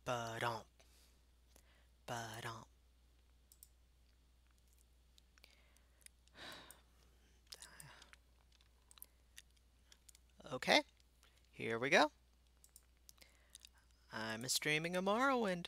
Ba-dum, ba-dum. Okay, here we go. I'm streaming a Morrowind.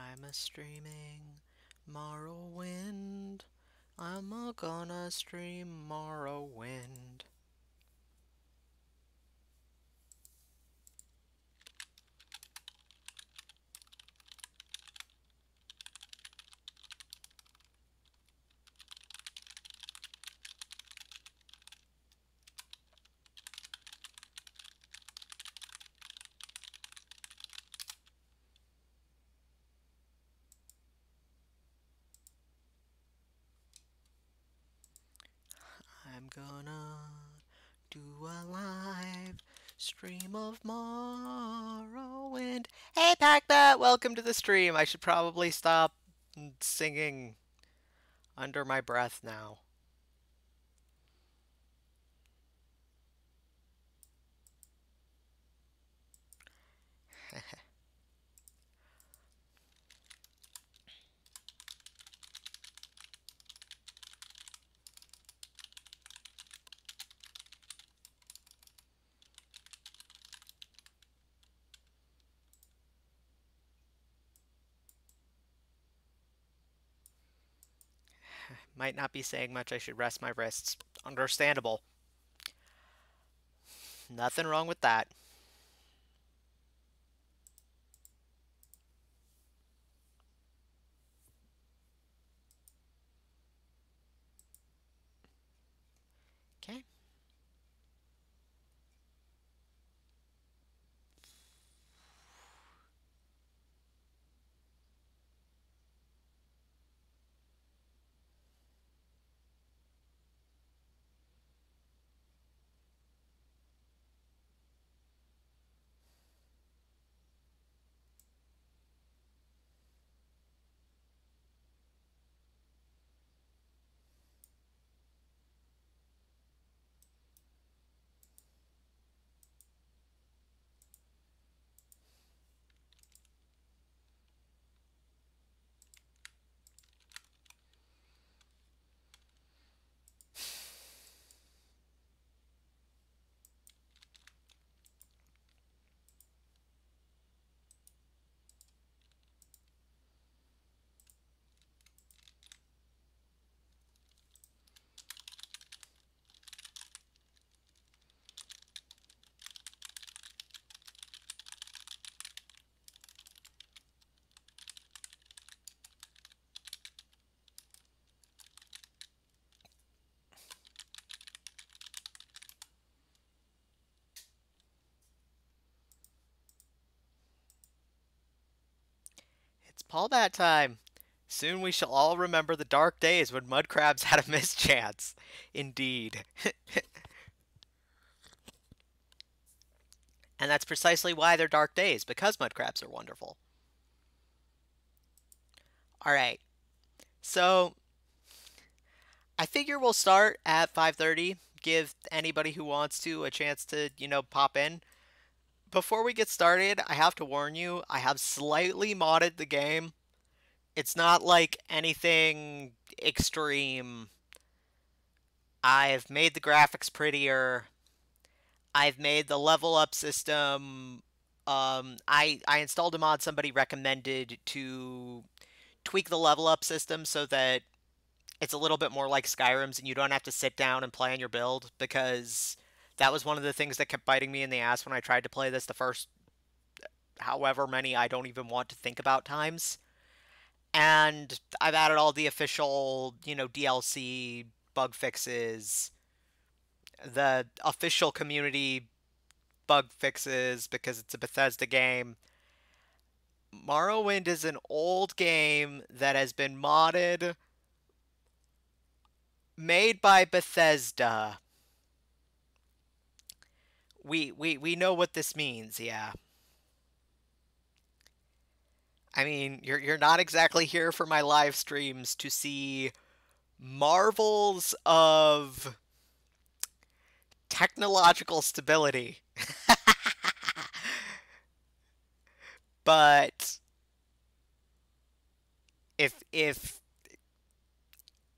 I'm a streaming Morrowind. I'm a gonna stream Morrowind. I'm gonna do a live stream of Morrowind. Hey, Packbat, welcome to the stream. I should probably stop singing under my breath now. Might not be saying much. I should rest my wrists. Understandable. Nothing wrong with that. Okay. It's Paulbat time. Soon we shall all remember the dark days when mud crabs had a mischance. Indeed. And that's precisely why they're dark days, because mud crabs are wonderful. Alright, so I figure we'll start at 5:30, give anybody who wants to a chance to, pop in. Before we get started, I have to warn you, I have slightly modded the game. It's not like anything extreme. I've made the graphics prettier. I've made the level up system. I installed a mod somebody recommended to tweak the level up system so that it's a little bit more like Skyrim's and you don't have to sit down and plan your build, because that was one of the things that kept biting me in the ass when I tried to play this the first however many I don't even want to think about times. And I've added all the official, DLC bug fixes, the official community bug fixes because it's a Bethesda game. Morrowind is an old game that has been modded, made by Bethesda. We know what this means, yeah. I mean, you're not exactly here for my live streams to see marvels of technological stability. But if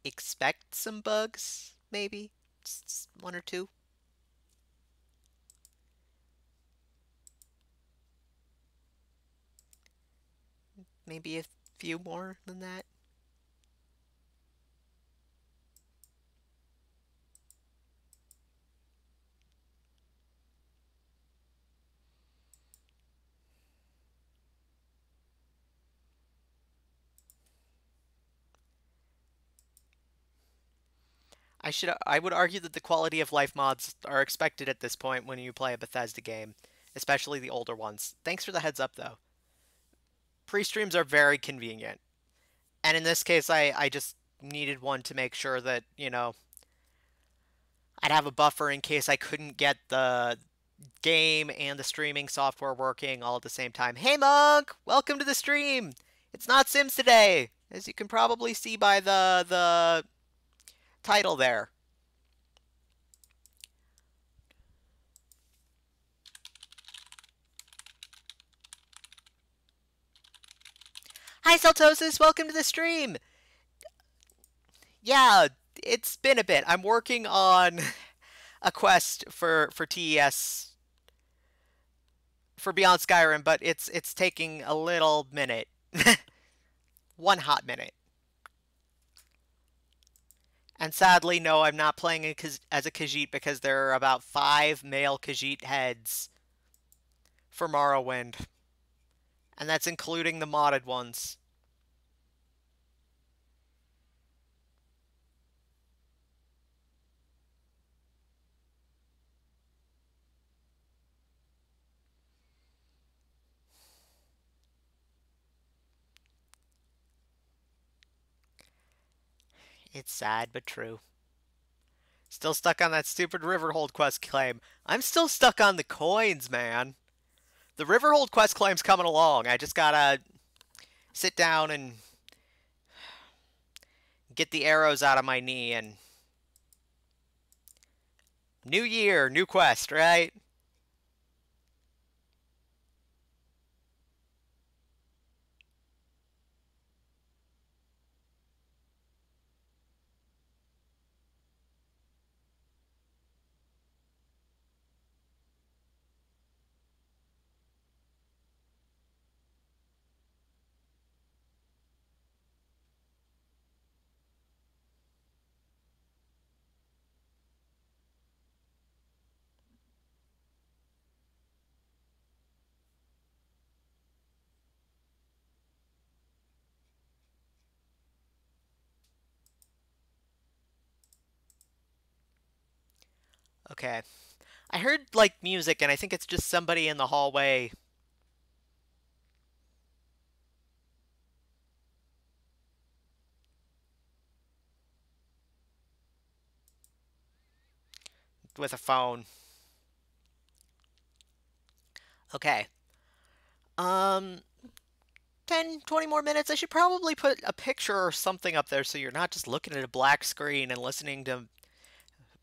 expect some bugs, maybe just one or two, maybe a few more than that. I would argue that the quality of life mods are expected at this point when you play a Bethesda game, especially the older ones. Thanks for the heads up though. Pre-streams are very convenient. And in this case I just needed one to make sure that, I'd have a buffer in case I couldn't get the game and the streaming software working all at the same time. Hey Monk, welcome to the stream. It's not Sims today, as you can probably see by the title there. Hi Celtosis, welcome to the stream. Yeah, it's been a bit. I'm working on a quest for TES for Beyond Skyrim, but it's taking a little minute. One hot minute. And sadly, no, I'm not playing as a Khajiit because there are about 5 male Khajiit heads for Morrowind. And that's including the modded ones. It's sad but true. Still stuck on that stupid Riverhold quest claim. I'm still stuck on the coins, man. The Riverhold quest claim's coming along. I just gotta sit down and get the arrows out of my knee and new year, new quest, right? Okay. I heard like music and I think it's just somebody in the hallway with a phone. Okay. Um 10, 20 more minutes. I should probably put a picture or something up there so you're not just looking at a black screen and listening to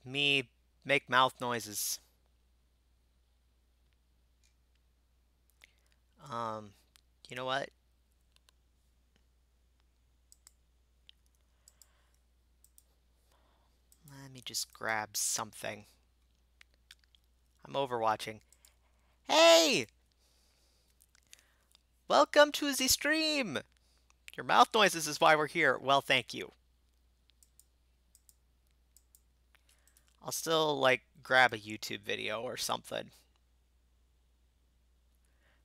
me make mouth noises. Um, you know what? Let me just grab something. I'm overwatching. Hey! Welcome to the stream! Your mouth noises is why we're here. Well, thank you. I'll still, like, grab a YouTube video or something.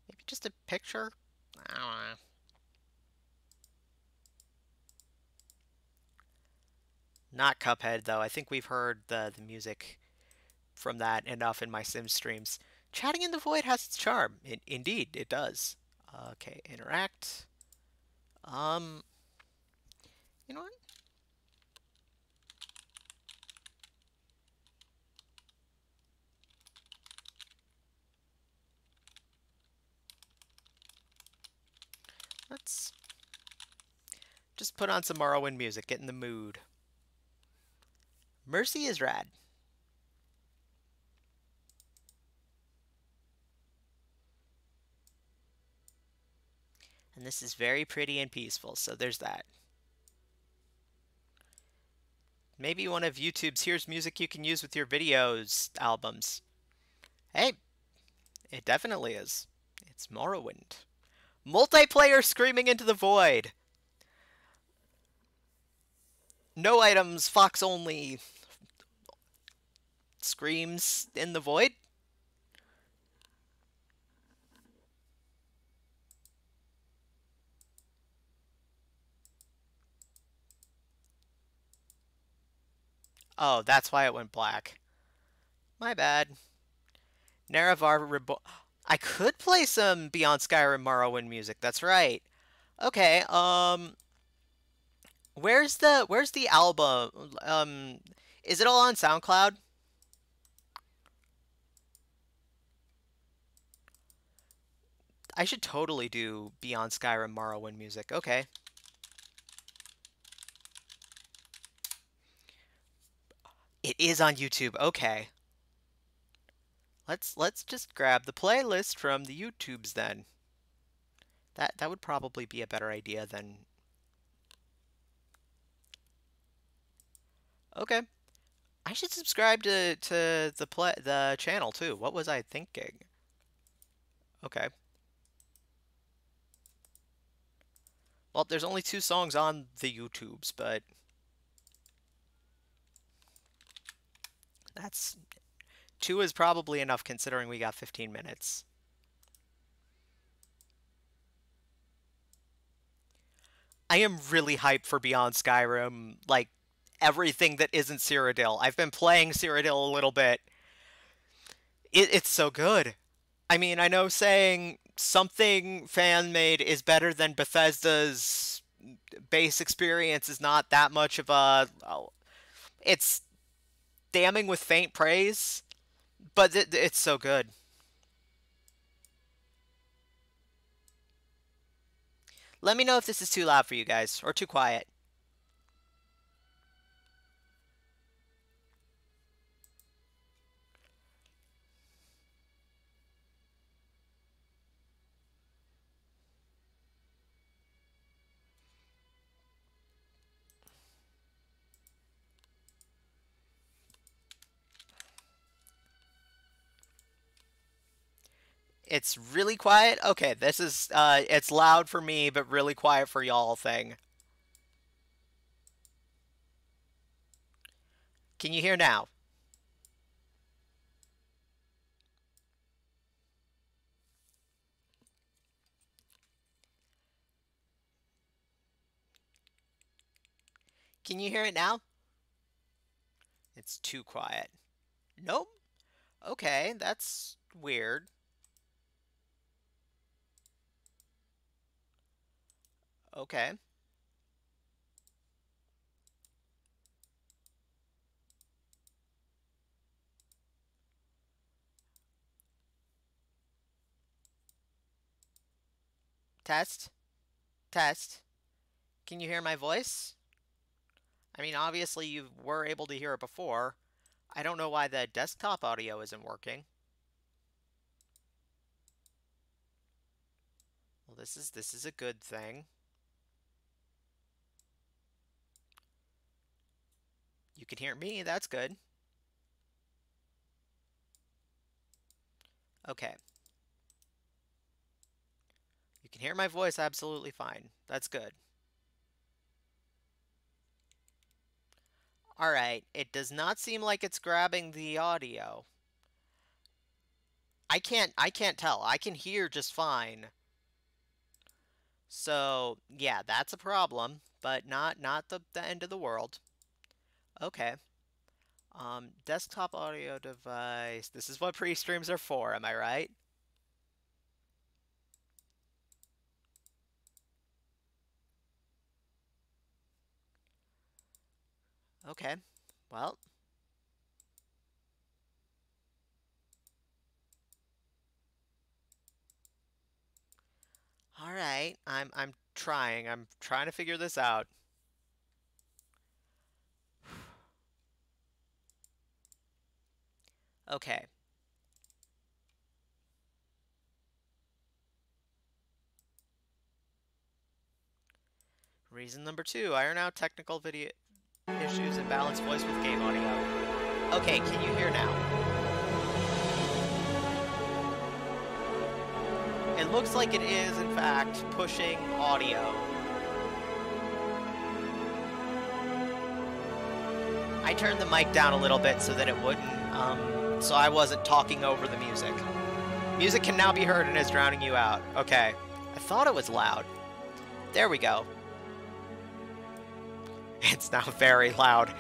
Maybe just a picture? I don't know. Not Cuphead, though. I think we've heard the music from that enough in my Sims streams. Chatting in the Void has its charm. Indeed, it does. Okay, interact. Um, you know what? Let's just put on some Morrowind music, get in the mood. Mercy is rad. And this is very pretty and peaceful, so there's that. Maybe one of YouTube's Here's Music You Can Use with Your Videos albums. Hey, it definitely is. It's Morrowind. Multiplayer screaming into the void. No items, fox only. Screams in the void. Oh, that's why it went black. My bad. Naravar Reborn. I could play some Beyond Skyrim Morrowind music. That's right. Okay. Where's the album? Is it all on SoundCloud? I should totally do Beyond Skyrim Morrowind music. Okay. It is on YouTube. Okay. Let's just grab the playlist from the YouTubes then. That would probably be a better idea than. Okay. I should subscribe to the channel too. What was I thinking? Okay. Well, there's only two songs on the YouTubes, but that's two is probably enough considering we got 15 minutes. I am really hyped for Beyond Skyrim, like everything that isn't Cyrodiil. I've been playing Cyrodiil a little bit. It's so good. I mean, I know saying something fan made is better than Bethesda's base experience is not that much of a. It's damning with faint praise, but it's so good. Let me know if this is too loud for you guys or too quiet. It's really quiet. Okay, this is it's loud for me, but really quiet for y'all thing. Can you hear now? Can you hear it now? It's too quiet. Nope. Okay, that's weird. Okay. Test. Test. Can you hear my voice? I mean, obviously you were able to hear it before. I don't know why the desktop audio isn't working. Well, this is a good thing. You can hear me. That's good. Okay. You can hear my voice absolutely fine. That's good. All right. It does not seem like it's grabbing the audio. I can't tell. I can hear just fine. So, yeah, that's a problem, but not the end of the world. Okay. Desktop audio device. This is what pre-streams are for, am I right? Okay. Well, all right. I'm trying. I'm trying to figure this out. Okay. Reason number two, iron out technical video issues and balance voice with game audio. Okay, can you hear now? It looks like it is, in fact, pushing audio. I turned the mic down a little bit so that it wouldn't, so I wasn't talking over the music. Music can now be heard and is drowning you out. Okay. I thought it was loud. There we go. It's now very loud.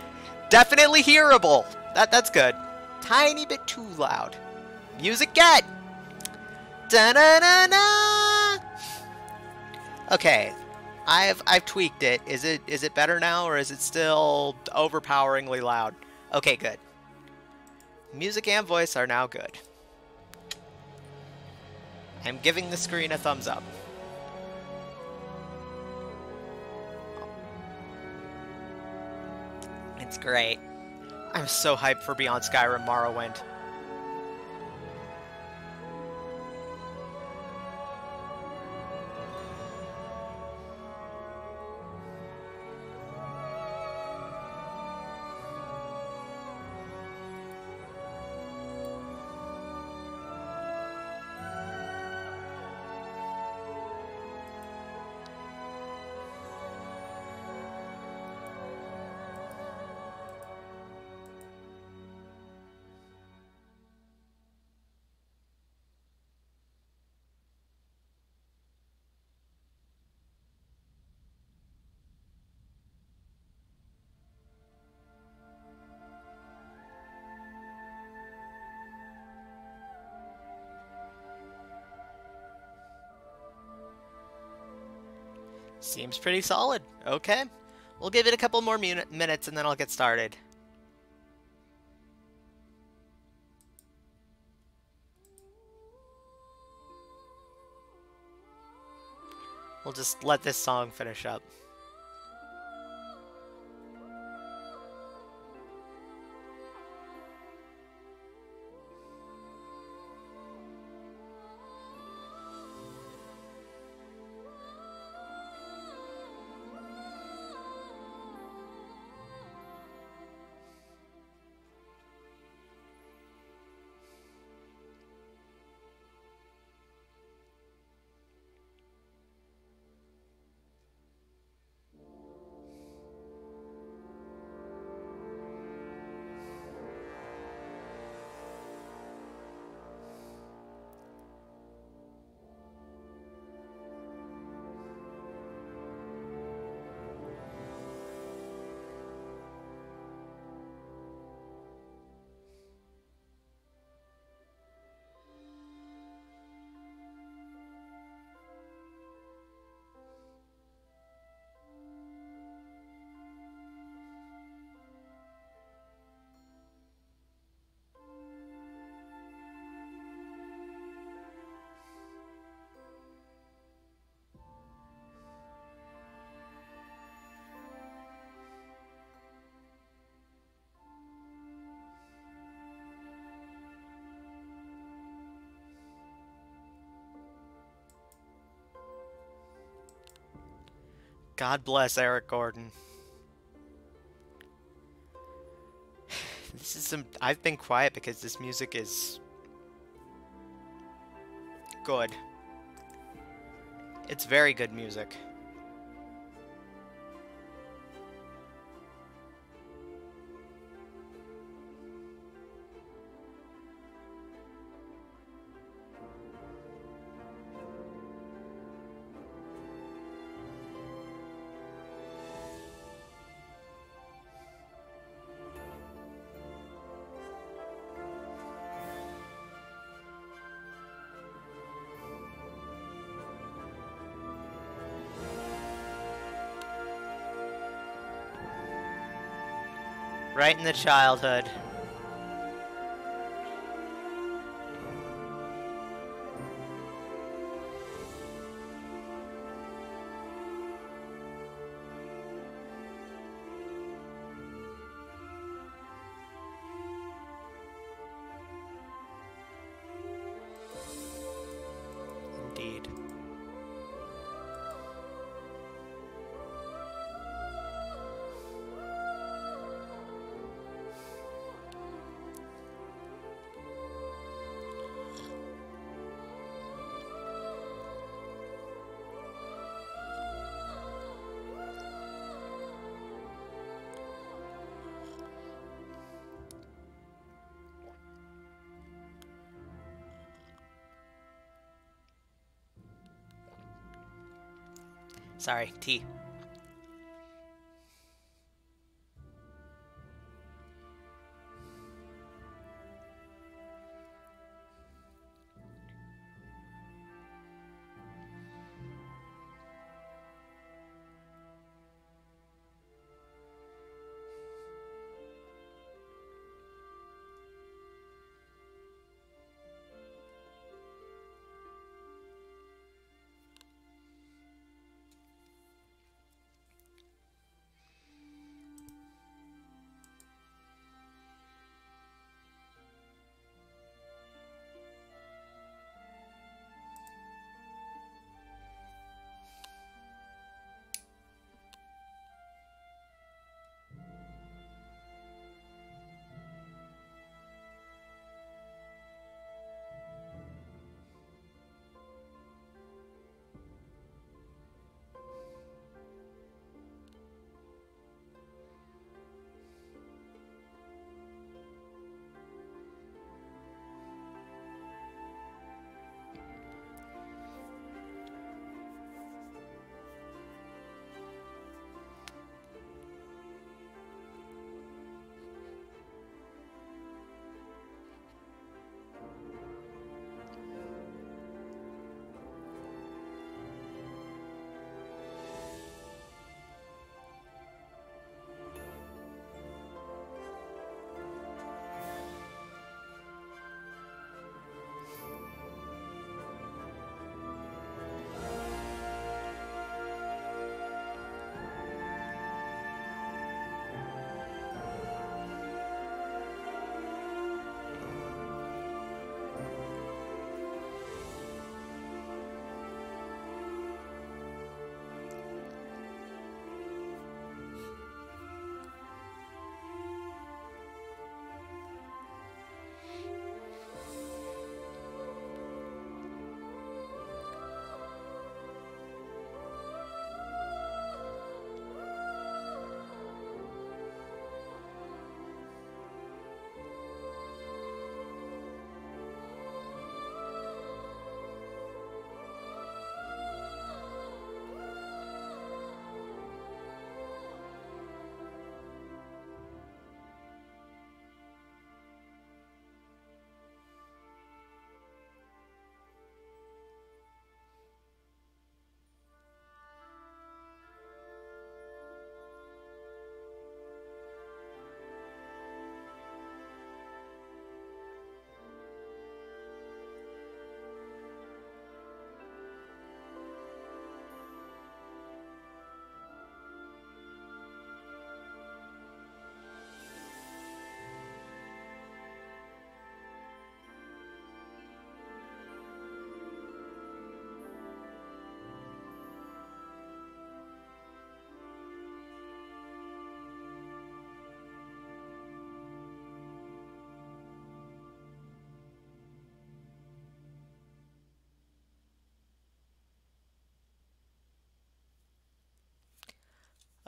Definitely hearable. That's good. Tiny bit too loud. Music get. Da-na-na-na! Okay. I've tweaked it. Is it better now, or is it still overpoweringly loud? Okay, good. Music and voice are now good. I'm giving the screen a thumbs up. It's great. I'm so hyped for Beyond Skyrim Morrowind. Seems pretty solid. Okay. We'll give it a couple more minutes and then I'll get started. We'll just let this song finish up. God bless Eric Gordon. This is some... I've been quiet because this music is... good. It's very good music. Right in the childhood. Indeed. Sorry, tea.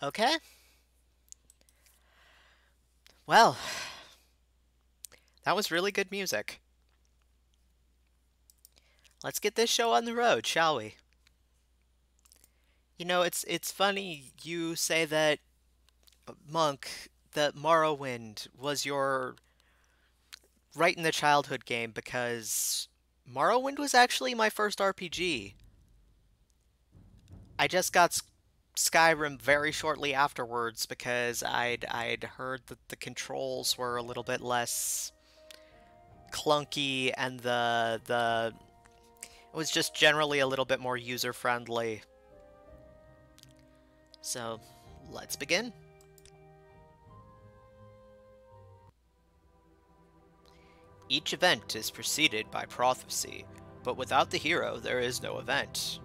Okay. Well, that was really good music. Let's get this show on the road, shall we? It's funny you say that Monk, that Morrowind was your right in the childhood game because Morrowind was actually my first RPG. I just got Skyrim very shortly afterwards because I'd heard that the controls were a little bit less clunky and the it was just generally a little bit more user friendly. So, let's begin. Each event is preceded by prophecy, but without the hero, there is no event.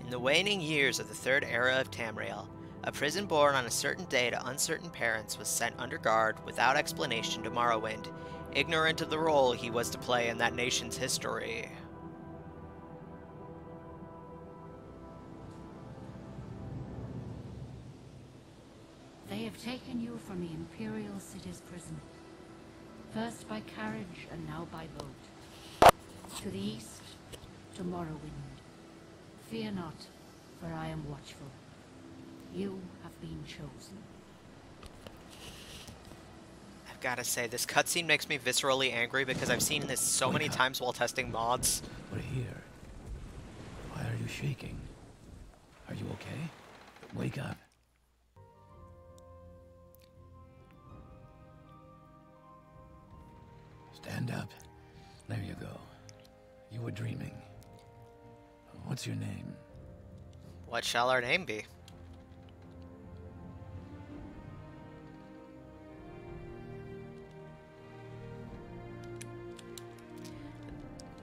In the waning years of the Third Era of Tamriel, a prison born on a certain day to uncertain parents was sent under guard without explanation to Morrowind, ignorant of the role he was to play in that nation's history. They have taken you from the Imperial City's prison, first by carriage and now by boat. To the east, to Morrowind. Fear not, for I am watchful. You have been chosen. I've gotta say, this cutscene makes me viscerally angry because I've seen this so many times while testing mods. We're here. Why are you shaking? Are you okay? Wake up. Stand up. There you go. You were dreaming. What's your name? What shall our name be?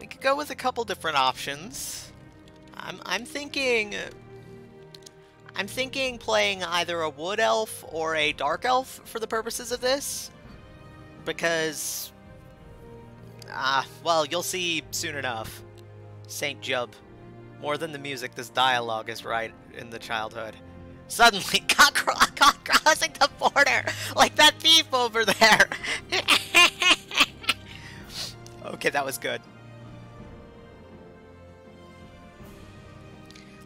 We could go with a couple different options. I'm thinking playing either a wood elf or a dark elf for the purposes of this, because well, you'll see soon enough. Saint Jub. More than the music, this dialogue is right in the childhood. Suddenly, caught crossing the border, like that thief over there. Okay, that was good.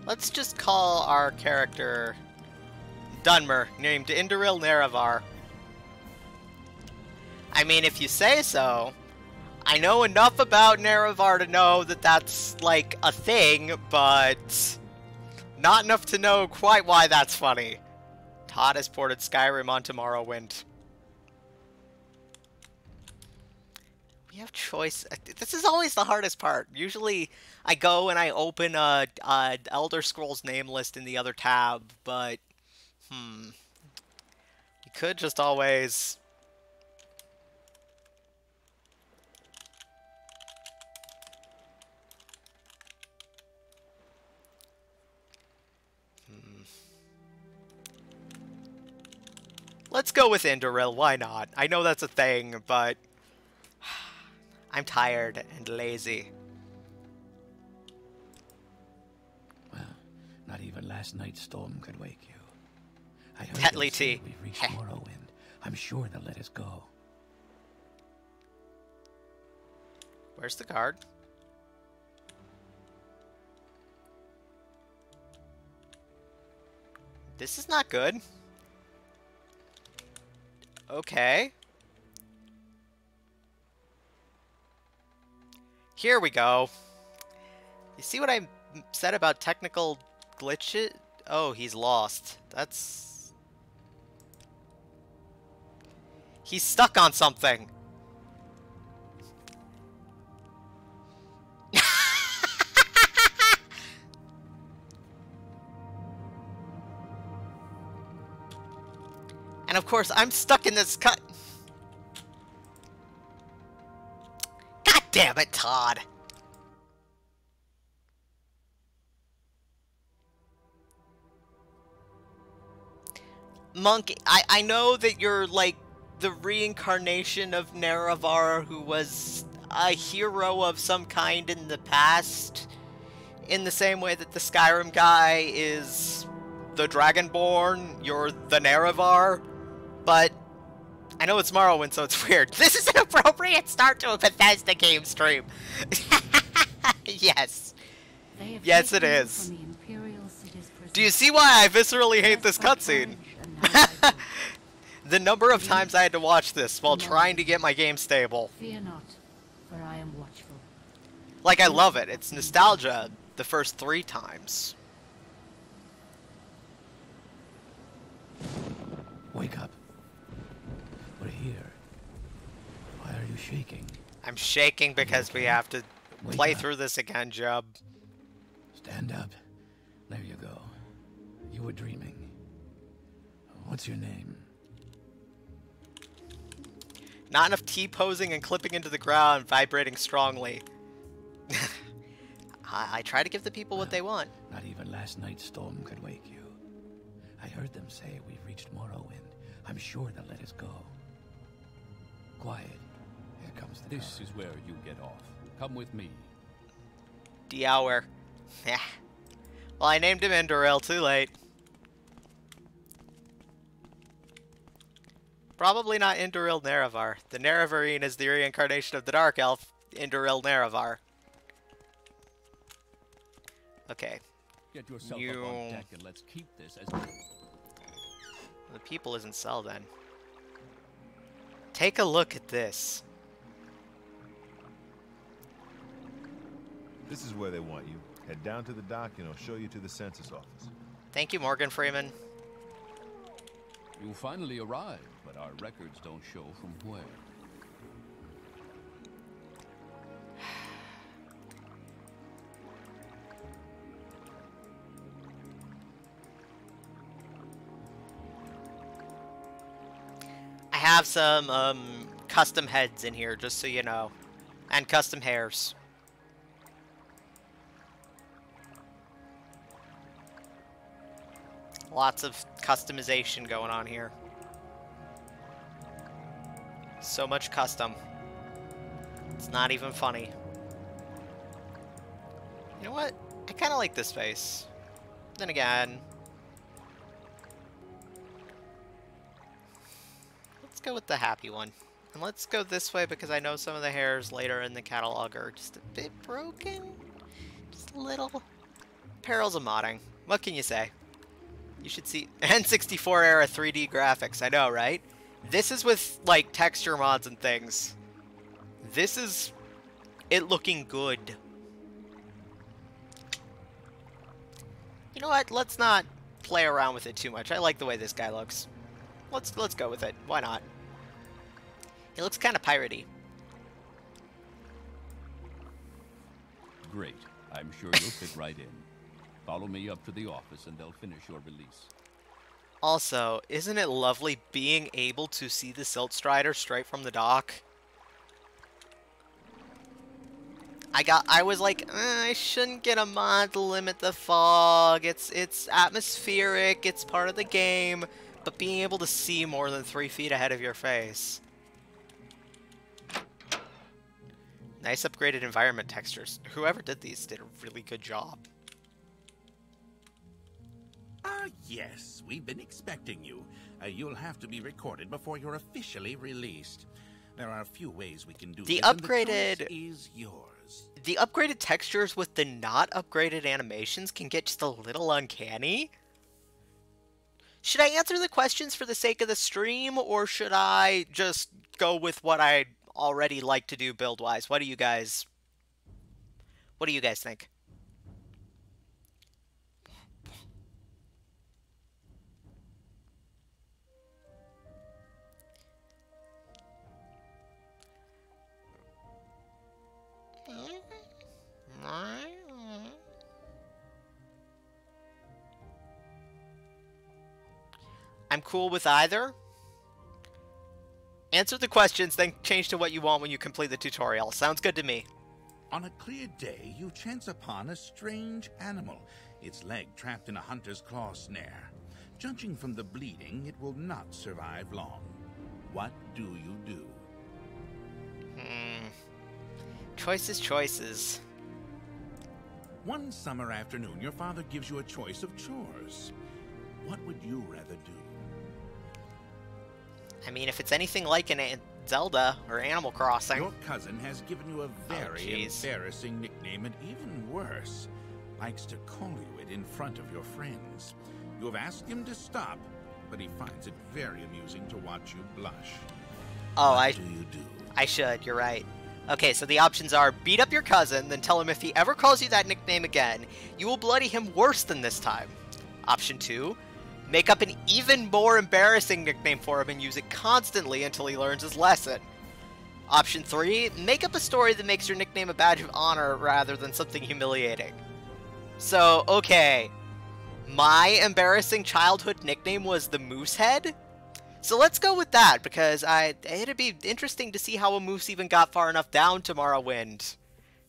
Let's just call our character Dunmer, named Indoril Nerevar. I mean, if you say so. I know enough about Nerevar to know that that's, like, a thing, but not enough to know quite why that's funny. Todd has ported Skyrim onto Morrowind. We have choice. This is always the hardest part. Usually, I go and I open a Elder Scrolls name list in the other tab, but, you could just always... Let's go with Indoril, why not? I know that's a thing, but... I'm tired and lazy. Well, not even last night's storm could wake you. I heard Petley them say tea. we've reached Morrowind. I'm sure they'll let us go. Where's the guard? This is not good. Okay. Here we go. You see what I said about technical glitches? Oh, he's lost. That's... He's stuck on something. And of course, I'm stuck in this cut. God damn it, Todd. Monk, I know that you're like the reincarnation of Nerevar, who was a hero of some kind in the past, in the same way that the Skyrim guy is the Dragonborn, you're the Nerevar. But I know it's Morrowind, so it's weird. This is an appropriate start to a Bethesda game stream. Yes. Yes, it is. Do you see why I viscerally hate this cutscene? The number of times I had to watch this while trying to get my game stable. Fear not, for I am watchful. Like, I love it. It's nostalgia the first 3 times. Wake up. We're here. Why are you shaking? I'm shaking because we have to Wake play up. through this again, Jub. Stand up. There you go. You were dreaming. What's your name? Not enough T-posing and clipping into the ground, vibrating strongly. I try to give the people what they want. Not even last night's storm could wake you. I heard them say we've reached Morrowind. I'm sure they'll let us go. Quiet. Here comes the This is where you get off. Come with me. The hour. Yeah. Well, I named him Indoril, too late. Probably not Indoril Nerevar. The Nerevarine is the reincarnation of the Dark Elf, Indoril Nerevar. Okay. Get yourself up on deck and let's keep this as... The people isn't Cell then. Take a look at this. This is where they want you. Head down to the dock and I'll show you to the census office. Thank you, Morgan Freeman. You finally arrived, but our records don't show from where. I have some custom heads in here, just so you know. And custom hairs. Lots of customization going on here. So much custom. It's not even funny. You know what? I kind of like this face. Then again... let's go with the happy one. And let's go this way because I know some of the hairs later in the catalog are just a bit broken. Just a little. Perils of modding. What can you say? You should see N64 era 3D graphics. I know, right? This is with, like, texture mods and things. This is it looking good. You know what? Let's not play around with it too much. I like the way this guy looks. Let's go with it. Why not? He looks kind of piratey. Great. I'm sure you'll fit right in. Follow me up to the office and they'll finish your release. Also, isn't it lovely being able to see the Silt Strider straight from the dock? I was like, I shouldn't get a mod to limit the fog. It's atmospheric, it's part of the game, but being able to see more than 3 feet ahead of your face. Nice upgraded environment textures. Whoever did these did a really good job. Ah, yes, we've been expecting you. You'll have to be recorded before you're officially released. There are a few ways we can do The this, and upgraded- the choice is yours. The upgraded textures with the not upgraded animations can get just a little uncanny. Should I answer the questions for the sake of the stream, or should I just go with what I already like to do build-wise? What do you guys think? I'm cool with either. Answer the questions, then change to what you want when you complete the tutorial. Sounds good to me. On a clear day, you chance upon a strange animal, its leg trapped in a hunter's claw snare. Judging from the bleeding, it will not survive long. What do you do? Choices. One summer afternoon, your father gives you a choice of chores. What would you rather do? I mean, if it's anything like Zelda or Animal Crossing. Your cousin has given you a very jeez. embarrassing nickname, and even worse, likes to call you it in front of your friends. You have asked him to stop, but he finds it very amusing to watch you blush. Oh, What do you do? I should, you're right. Okay, so the options are beat up your cousin, then tell him if he ever calls you that nickname again, you will bloody him worse than this time. Option 2, Make up an even more embarrassing nickname for him and use it constantly until he learns his lesson. Option 3, make up a story that makes your nickname a badge of honor rather than something humiliating. So, okay, my embarrassing childhood nickname was the Moosehead? So let's go with that, because it'd be interesting to see how a moose even got far enough down to Morrowind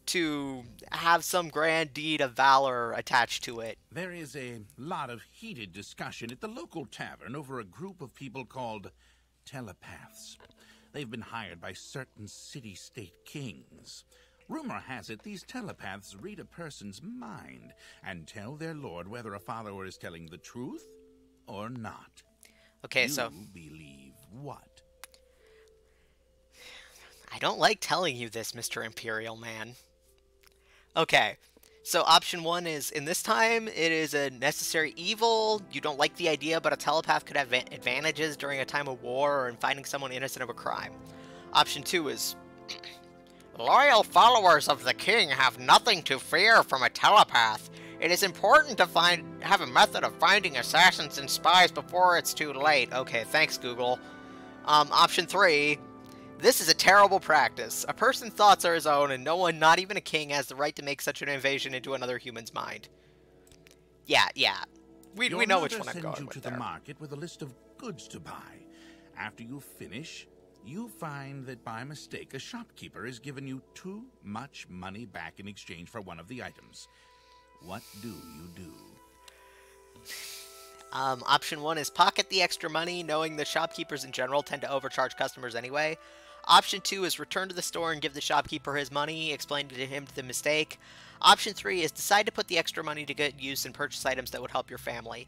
to have some grand deed of valor attached to it. There is a lot of heated discussion at the local tavern over a group of people called telepaths. They've been hired by certain city-state kings. Rumor has it these telepaths read a person's mind and tell their lord whether a follower is telling the truth or not. Okay, so You believe what? I don't like telling you this, Mr. Imperial Man. Okay, so option 1 is, in this time, it is a necessary evil. You don't like the idea, but a telepath could have advantages during a time of war or in finding someone innocent of a crime. Option 2 is, loyal followers of the king have nothing to fear from a telepath. It is important to have a method of finding assassins and spies before it's too late. Okay, thanks, Google. Option 3, this is a terrible practice. A person's thoughts are his own, and no one, not even a king, has the right to make such an invasion into another human's mind. Yeah. We know which one I'm going with there. Your mother sends you to the market with a list of goods to buy. After you finish, you find that by mistake a shopkeeper has given you too much money back in exchange for one of the items. What do you do? Option 1 is pocket the extra money, knowing that shopkeepers in general tend to overcharge customers anyway. Option 2 is return to the store and give the shopkeeper his money, explain to him the mistake. Option 3 is decide to put the extra money to good use and purchase items that would help your family.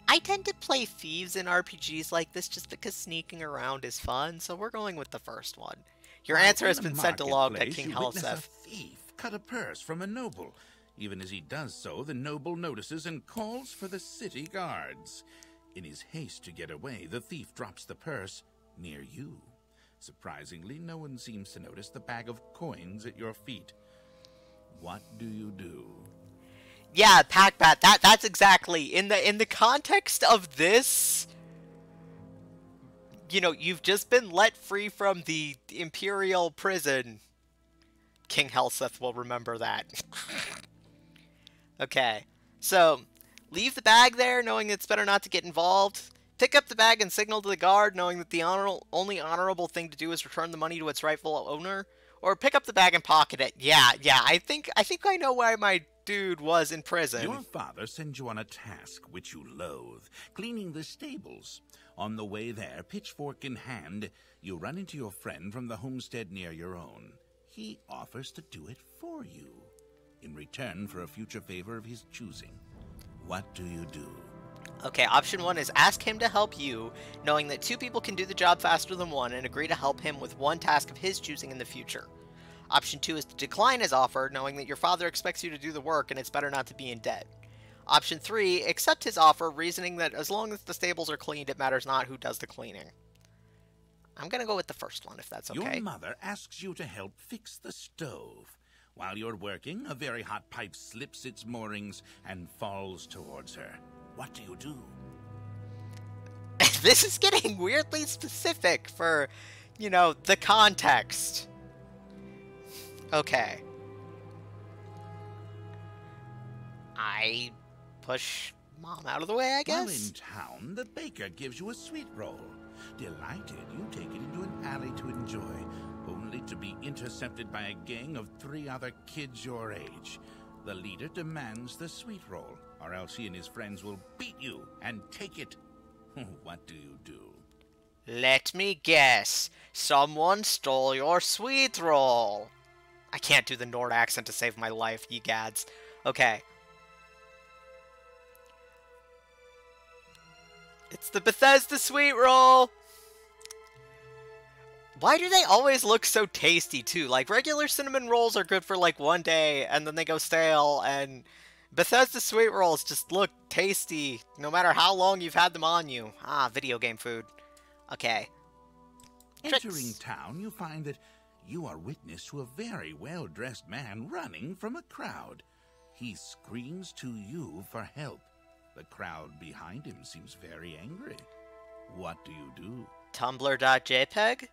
I tend to play thieves in RPGs like this just because sneaking around is fun, so we're going with the first one. Your answer has been sent along to King Helseth. A thief cut a purse from a noble. Even as he does so, the noble notices and calls for the city guards. In his haste to get away, the thief drops the purse near you. Surprisingly, no one seems to notice the bag of coins at your feet. What do you do? Yeah, Packbat, that's exactly in the context of this. You know, you've just been let free from the Imperial prison. King Helseth will remember that. Okay, so leave the bag there, knowing it's better not to get involved. Pick up the bag and signal to the guard, knowing that the only honorable thing to do is return the money to its rightful owner. Or pick up the bag and pocket it. Yeah, I think I know why my dude was in prison. Your father sends you on a task which you loathe, cleaning the stables. On the way there, pitchfork in hand, you run into your friend from the homestead near your own. He offers to do it for you, in return for a future favor of his choosing. What do you do? Okay, option 1 is ask him to help you, knowing that 2 people can do the job faster than 1, and agree to help him with one task of his choosing in the future. Option 2 is to decline his offer, knowing that your father expects you to do the work and it's better not to be in debt. Option 3, accept his offer, reasoning that as long as the stables are cleaned, it matters not who does the cleaning. I'm gonna go with the first one, if that's okay. Your mother asks you to help fix the stove. While you're working, a very hot pipe slips its moorings and falls towards her. What do you do? This is getting weirdly specific for, you know, the context. Okay. I push Mom out of the way, I guess? While in town, the baker gives you a sweet roll. Delighted, you take it into an alley to enjoy, only to be intercepted by a gang of 3 other kids your age. The leader demands the sweet roll, or else he and his friends will beat you and take it. What do you do? Let me guess. Someone stole your sweet roll. I can't do the Nord accent to save my life, ye gads. Okay. It's the Bethesda sweet roll! Why do they always look so tasty, too? Like, regular cinnamon rolls are good for, like, one day, and then they go stale, and Bethesda sweet rolls just look tasty, no matter how long you've had them on you. Ah, video game food. Okay. Entering town, you find that you are witness to a very well-dressed man running from a crowd. He screams to you for help. The crowd behind him seems very angry. What do you do? Tumblr.jpg?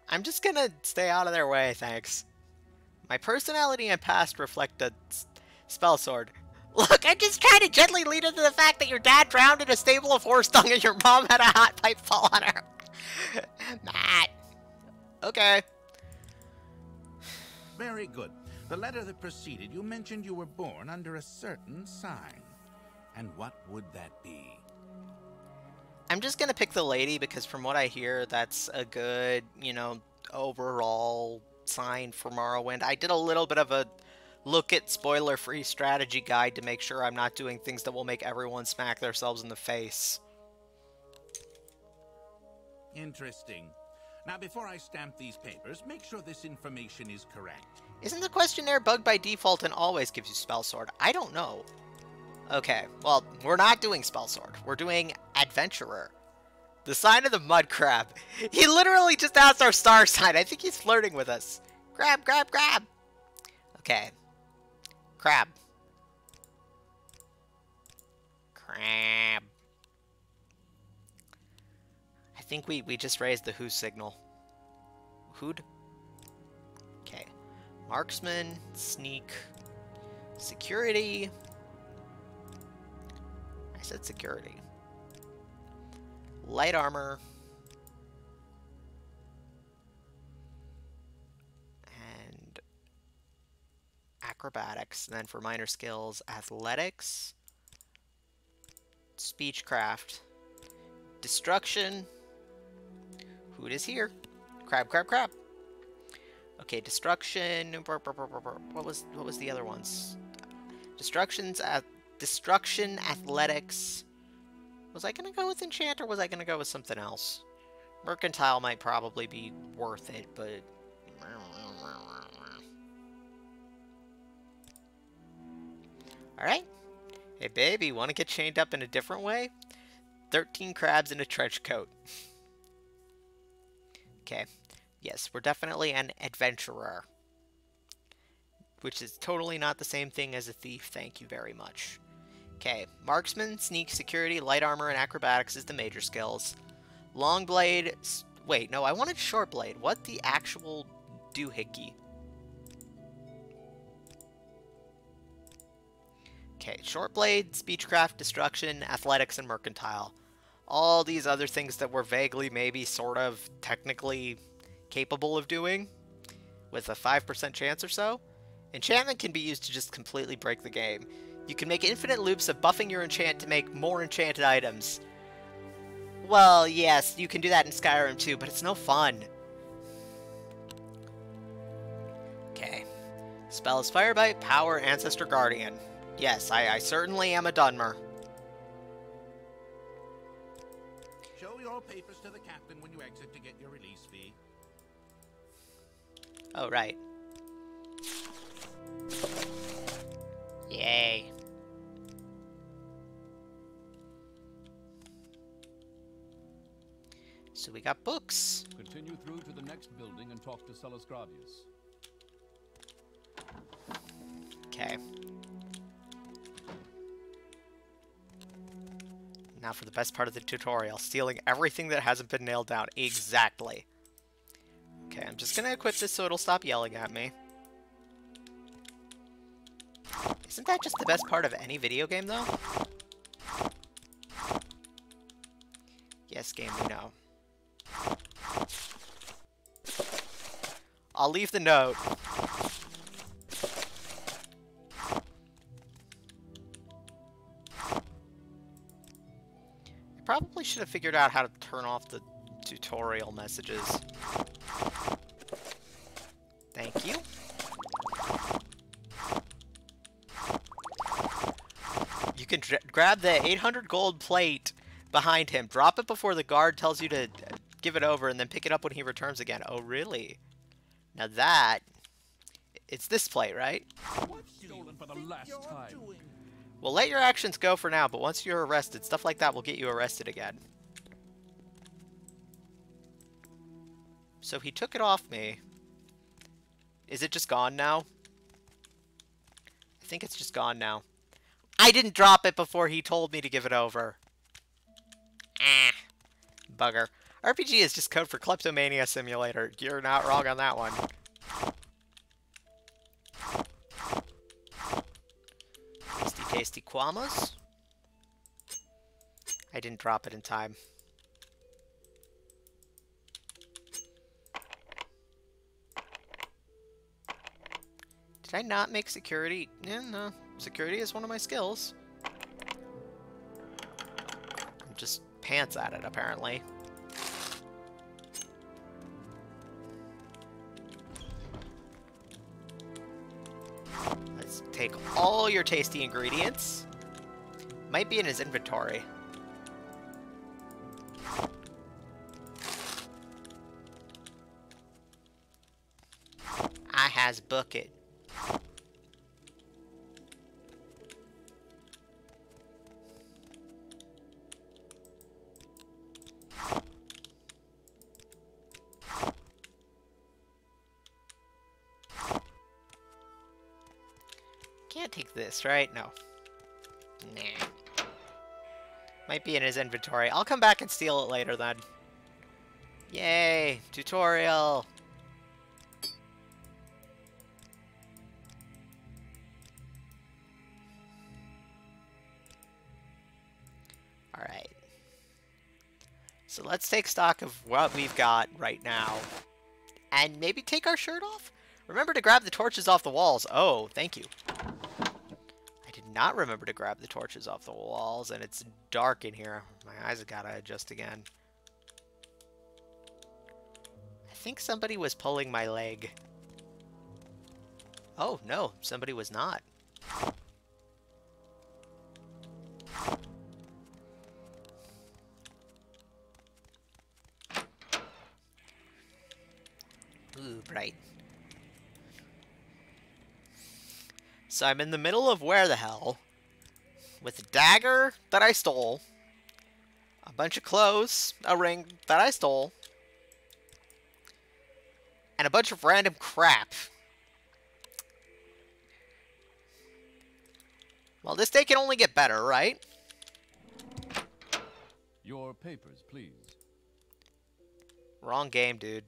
I'm just gonna stay out of their way, thanks. My personality and past reflect a spell sword. Look, I'm just trying to gently lead into the fact that your dad drowned in a stable of horse dung and your mom had a hot pipe fall on her. Matt. Okay. Very good. The letter that preceded you mentioned you were born under a certain sign. And what would that be? I'm just gonna pick the lady because from what I hear, that's a good, overall sign for Morrowind. I did a little bit of a look at spoiler-free strategy guide to make sure I'm not doing things that will make everyone smack themselves in the face. Interesting. Now, before I stamp these papers, make sure this information is correct. Isn't the questionnaire bugged by default and always gives you spell sword? I don't know. Okay, well, we're not doing spell sword. We're doing adventurer. The sign of the mud crab. He literally just asked our star sign. I think he's flirting with us. Grab, grab, grab. Okay. Crab. Crab. I think we just raised the who signal. Who'd? Okay. Marksman, sneak, security. I said security. Light armor. And acrobatics. And then for minor skills, athletics, speechcraft, destruction. Who is here? Crab, crab, crab. Okay, destruction. What was the other ones? Destruction, athletics. Was I gonna go with enchant or was I gonna go with something else? Mercantile might probably be worth it, but alright. Hey baby, wanna get chained up in a different way? 13 crabs in a trench coat. Okay. Yes, we're definitely an adventurer. Which is totally not the same thing as a thief, thank you very much. Okay, marksman, sneak, security, light armor, and acrobatics is the major skills. Long blade... Wait, no, I wanted short blade. What the actual doohickey? Okay, short blade, speechcraft, destruction, athletics, and mercantile. All these other things that we're vaguely, maybe, sort of, technically capable of doing, with a 5% chance or so. Enchantment can be used to just completely break the game. You can make infinite loops of buffing your enchant to make more enchanted items. Well, yes, you can do that in Skyrim too, but it's no fun. Okay. Spell is Firebite, Power, Ancestor Guardian. Yes, I certainly am a Dunmer. Show your papers to the captain when you exit to get your release fee. Oh, right. Yay. So we got books. Continue through to the next building and talk to Celes Gravius. Okay. Now for the best part of the tutorial, stealing everything that hasn't been nailed down. Exactly. Okay, I'm just gonna equip this so it'll stop yelling at me. Isn't that just the best part of any video game, though? Yes, game, we know. I'll leave the note. I probably should have figured out how to turn off the tutorial messages. Thank you. You can grab the 800 gold plate behind him, drop it before the guard tells you to give it over, and then pick it up when he returns again. Oh, really? Now that... It's this plate, right? Stolen for the last time. We'll let your actions go for now, but once you're arrested, stuff like that will get you arrested again. So he took it off me. Is it just gone now? I think it's just gone now. I didn't drop it before he told me to give it over. Ah, bugger. RPG is just code for Kleptomania Simulator. You're not wrong on that one. Tasty, tasty Quamos. I didn't drop it in time. Did I not make security? Yeah, no. Security is one of my skills. I'm just pants at it, apparently. Let's take all your tasty ingredients. Might be in his inventory. I has book it. Can't take this, right? No. Nah. Might be in his inventory. I'll come back and steal it later then. Yay! Tutorial! Alright. So let's take stock of what we've got right now. And maybe take our shirt off? Remember to grab the torches off the walls. Oh, thank you. I did not remember to grab the torches off the walls, and it's dark in here. My eyes have got to adjust again. I think somebody was pulling my leg. Oh, no, somebody was not. Ooh, bright. So I'm in the middle of where the hell, with a dagger that I stole, a bunch of clothes, a ring that I stole, and a bunch of random crap. Well, this day can only get better, right? Your papers, please. Wrong game, dude.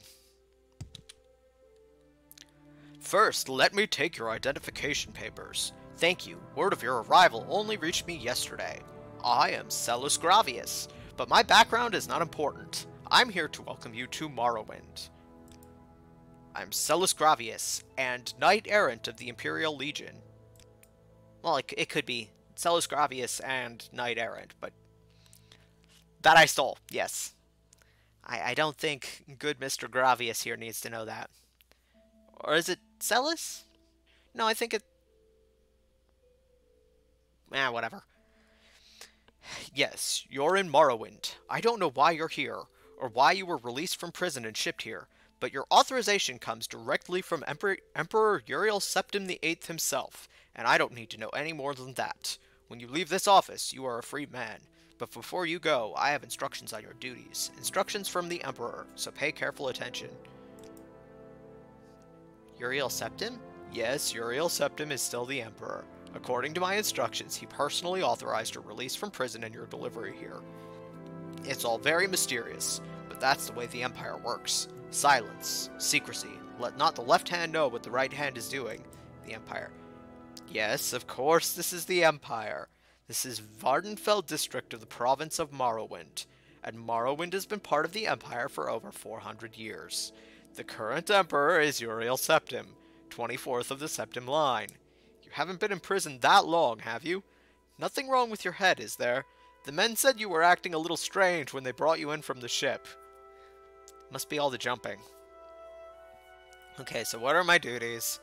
First, let me take your identification papers. Thank you. Word of your arrival only reached me yesterday. I am Cellus Gravius, but my background is not important. I'm here to welcome you to Morrowind. I'm Cellus Gravius, and Knight-Errant of the Imperial Legion. Well, it could be Cellus Gravius and Knight-Errant, but that I stole, yes. I don't think good Mr. Gravius here needs to know that. Or is it Cellus? No, I think it... whatever. Yes, you're in Morrowind. I don't know why you're here, or why you were released from prison and shipped here, but your authorization comes directly from Emperor Uriel Septim VIII himself, and I don't need to know any more than that. When you leave this office, you are a free man. But before you go, I have instructions on your duties. Instructions from the Emperor, so pay careful attention. Uriel Septim? Yes, Uriel Septim is still the Emperor. According to my instructions, he personally authorized your release from prison and your delivery here. It's all very mysterious, but that's the way the Empire works. Silence, secrecy, let not the left hand know what the right hand is doing. The Empire. Yes, of course, this is the Empire. This is Vardenfell district of the province of Morrowind, and Morrowind has been part of the Empire for over 400 years. The current Emperor is Uriel Septim, 24th of the Septim line. You haven't been in prison that long, have you? Nothing wrong with your head, is there? The men said you were acting a little strange when they brought you in from the ship. Must be all the jumping. Okay, so what are my duties?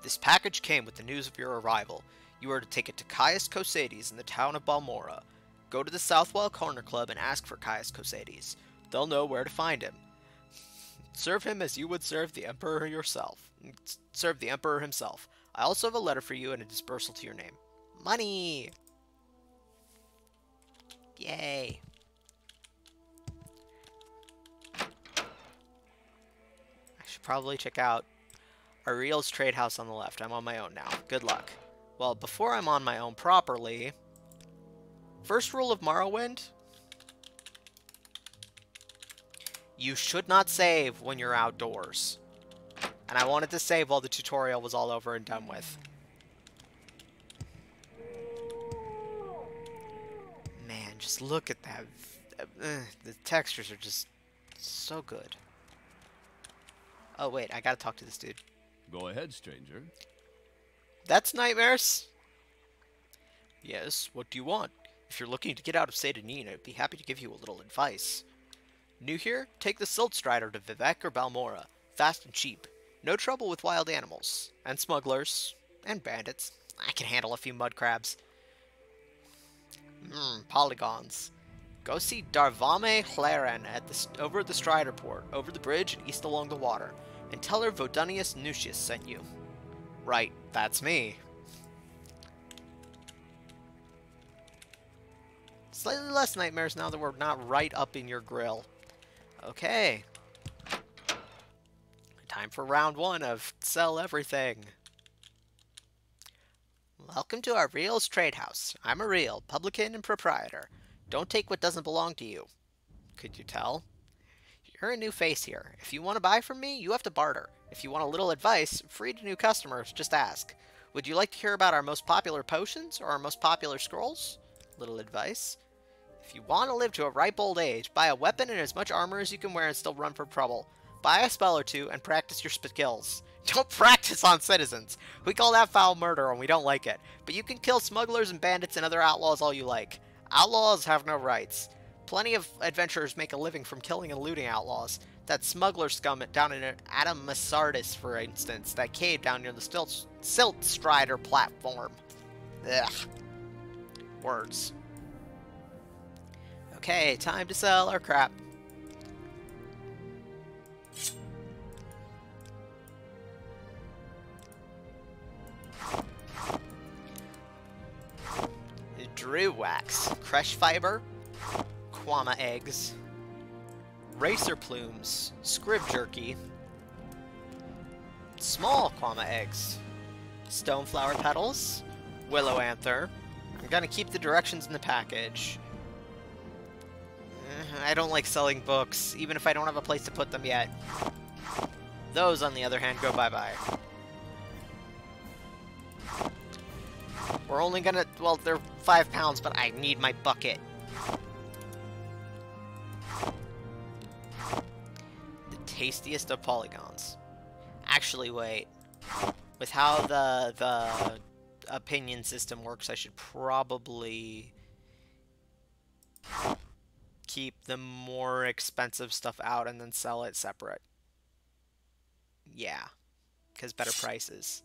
This package came with the news of your arrival. You are to take it to Caius Cosades in the town of Balmora. Go to the Southwell Corner Club and ask for Caius Cosades. They'll know where to find him. Serve him as you would serve the Emperor yourself. Serve the Emperor himself. I also have a letter for you and a dispersal to your name. Money! Yay! I should probably check out Ariel's trade house on the left. I'm on my own now. Good luck. Well, before I'm on my own properly, first rule of Morrowind, you should not save when you're outdoors. And I wanted to save while the tutorial was all over and done with. Man, just look at that. The textures are just so good. Oh, wait, I gotta talk to this dude. Go ahead, stranger. That's Nightmares? Yes, what do you want? If you're looking to get out of Seyda Neen, I'd be happy to give you a little advice. New here? Take the Silt Strider to Vivek or Balmora. Fast and cheap. No trouble with wild animals. And smugglers. And bandits. I can handle a few mud crabs. Polygons. Go see Darvame Hlaren at over the Strider Port, over the bridge and east along the water, and tell her Vodunius Nucius sent you. Right, that's me. Slightly less nightmares now that we're not right up in your grill. Okay. Time for round 1 of Sell Everything. Welcome to our Real's Trade House. I'm a Real, publican and proprietor. Don't take what doesn't belong to you. Could you tell? You're a new face here. If you want to buy from me, you have to barter. If you want a little advice, free to new customers, just ask. Would you like to hear about our most popular potions or our most popular scrolls? Little advice. If you want to live to a ripe old age, buy a weapon and as much armor as you can wear and still run from trouble. Buy a spell or two and practice your skills. Don't practice on citizens. We call that foul murder and we don't like it. But you can kill smugglers and bandits and other outlaws all you like. Outlaws have no rights. Plenty of adventurers make a living from killing and looting outlaws. That smuggler scum down in Adam Masardis, for instance, that cave down near the Silt Strider platform. Ugh. Words. Okay, time to sell our crap. Drew wax, crush fiber, quama eggs, racer plumes, scrib jerky, small quama eggs, stoneflower petals, willow anther. I'm gonna keep the directions in the package. I don't like selling books, even if I don't have a place to put them yet. Those, on the other hand, go bye-bye. We're only gonna... Well, they're 5 pounds, but I need my bucket. The tastiest of polygons. Actually, wait. With how the opinion system works, I should probably keep the more expensive stuff out and then sell it separate. Yeah, because better prices.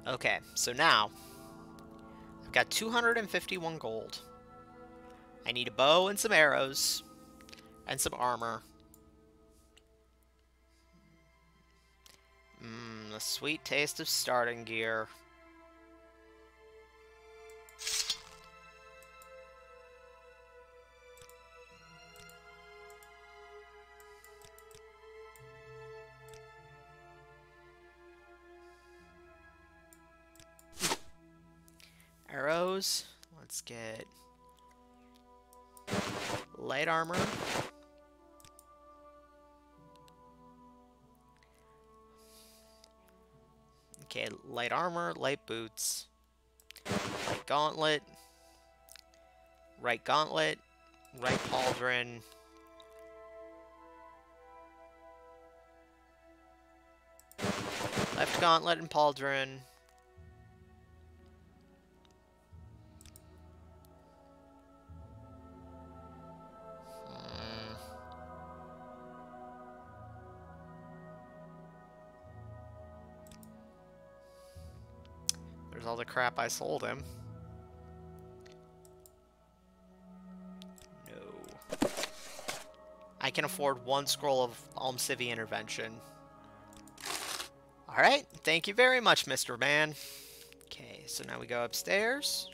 Okay, so now I've got 251 gold. I need a bow and some arrows and some armor. The sweet taste of starting gear. Arrows. Let's get light armor. Okay, light armor, light boots, light gauntlet, right pauldron, left gauntlet and pauldron. There's all the crap I sold him. I can afford 1 scroll of Almcivi intervention. Alright, thank you very much, Mr. Man. Okay, so now we go upstairs.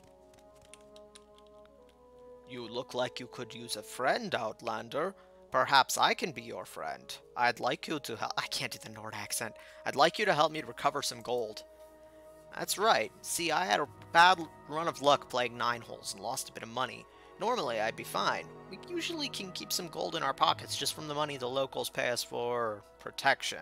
You look like you could use a friend, Outlander. Perhaps I can be your friend. I'd like you to help. I can't do the Nord accent. I'd like you to help me recover some gold. That's right. See, I had a bad run of luck playing 9 holes and lost a bit of money. Normally, I'd be fine. We usually can keep some gold in our pockets just from the money the locals pay us for protection.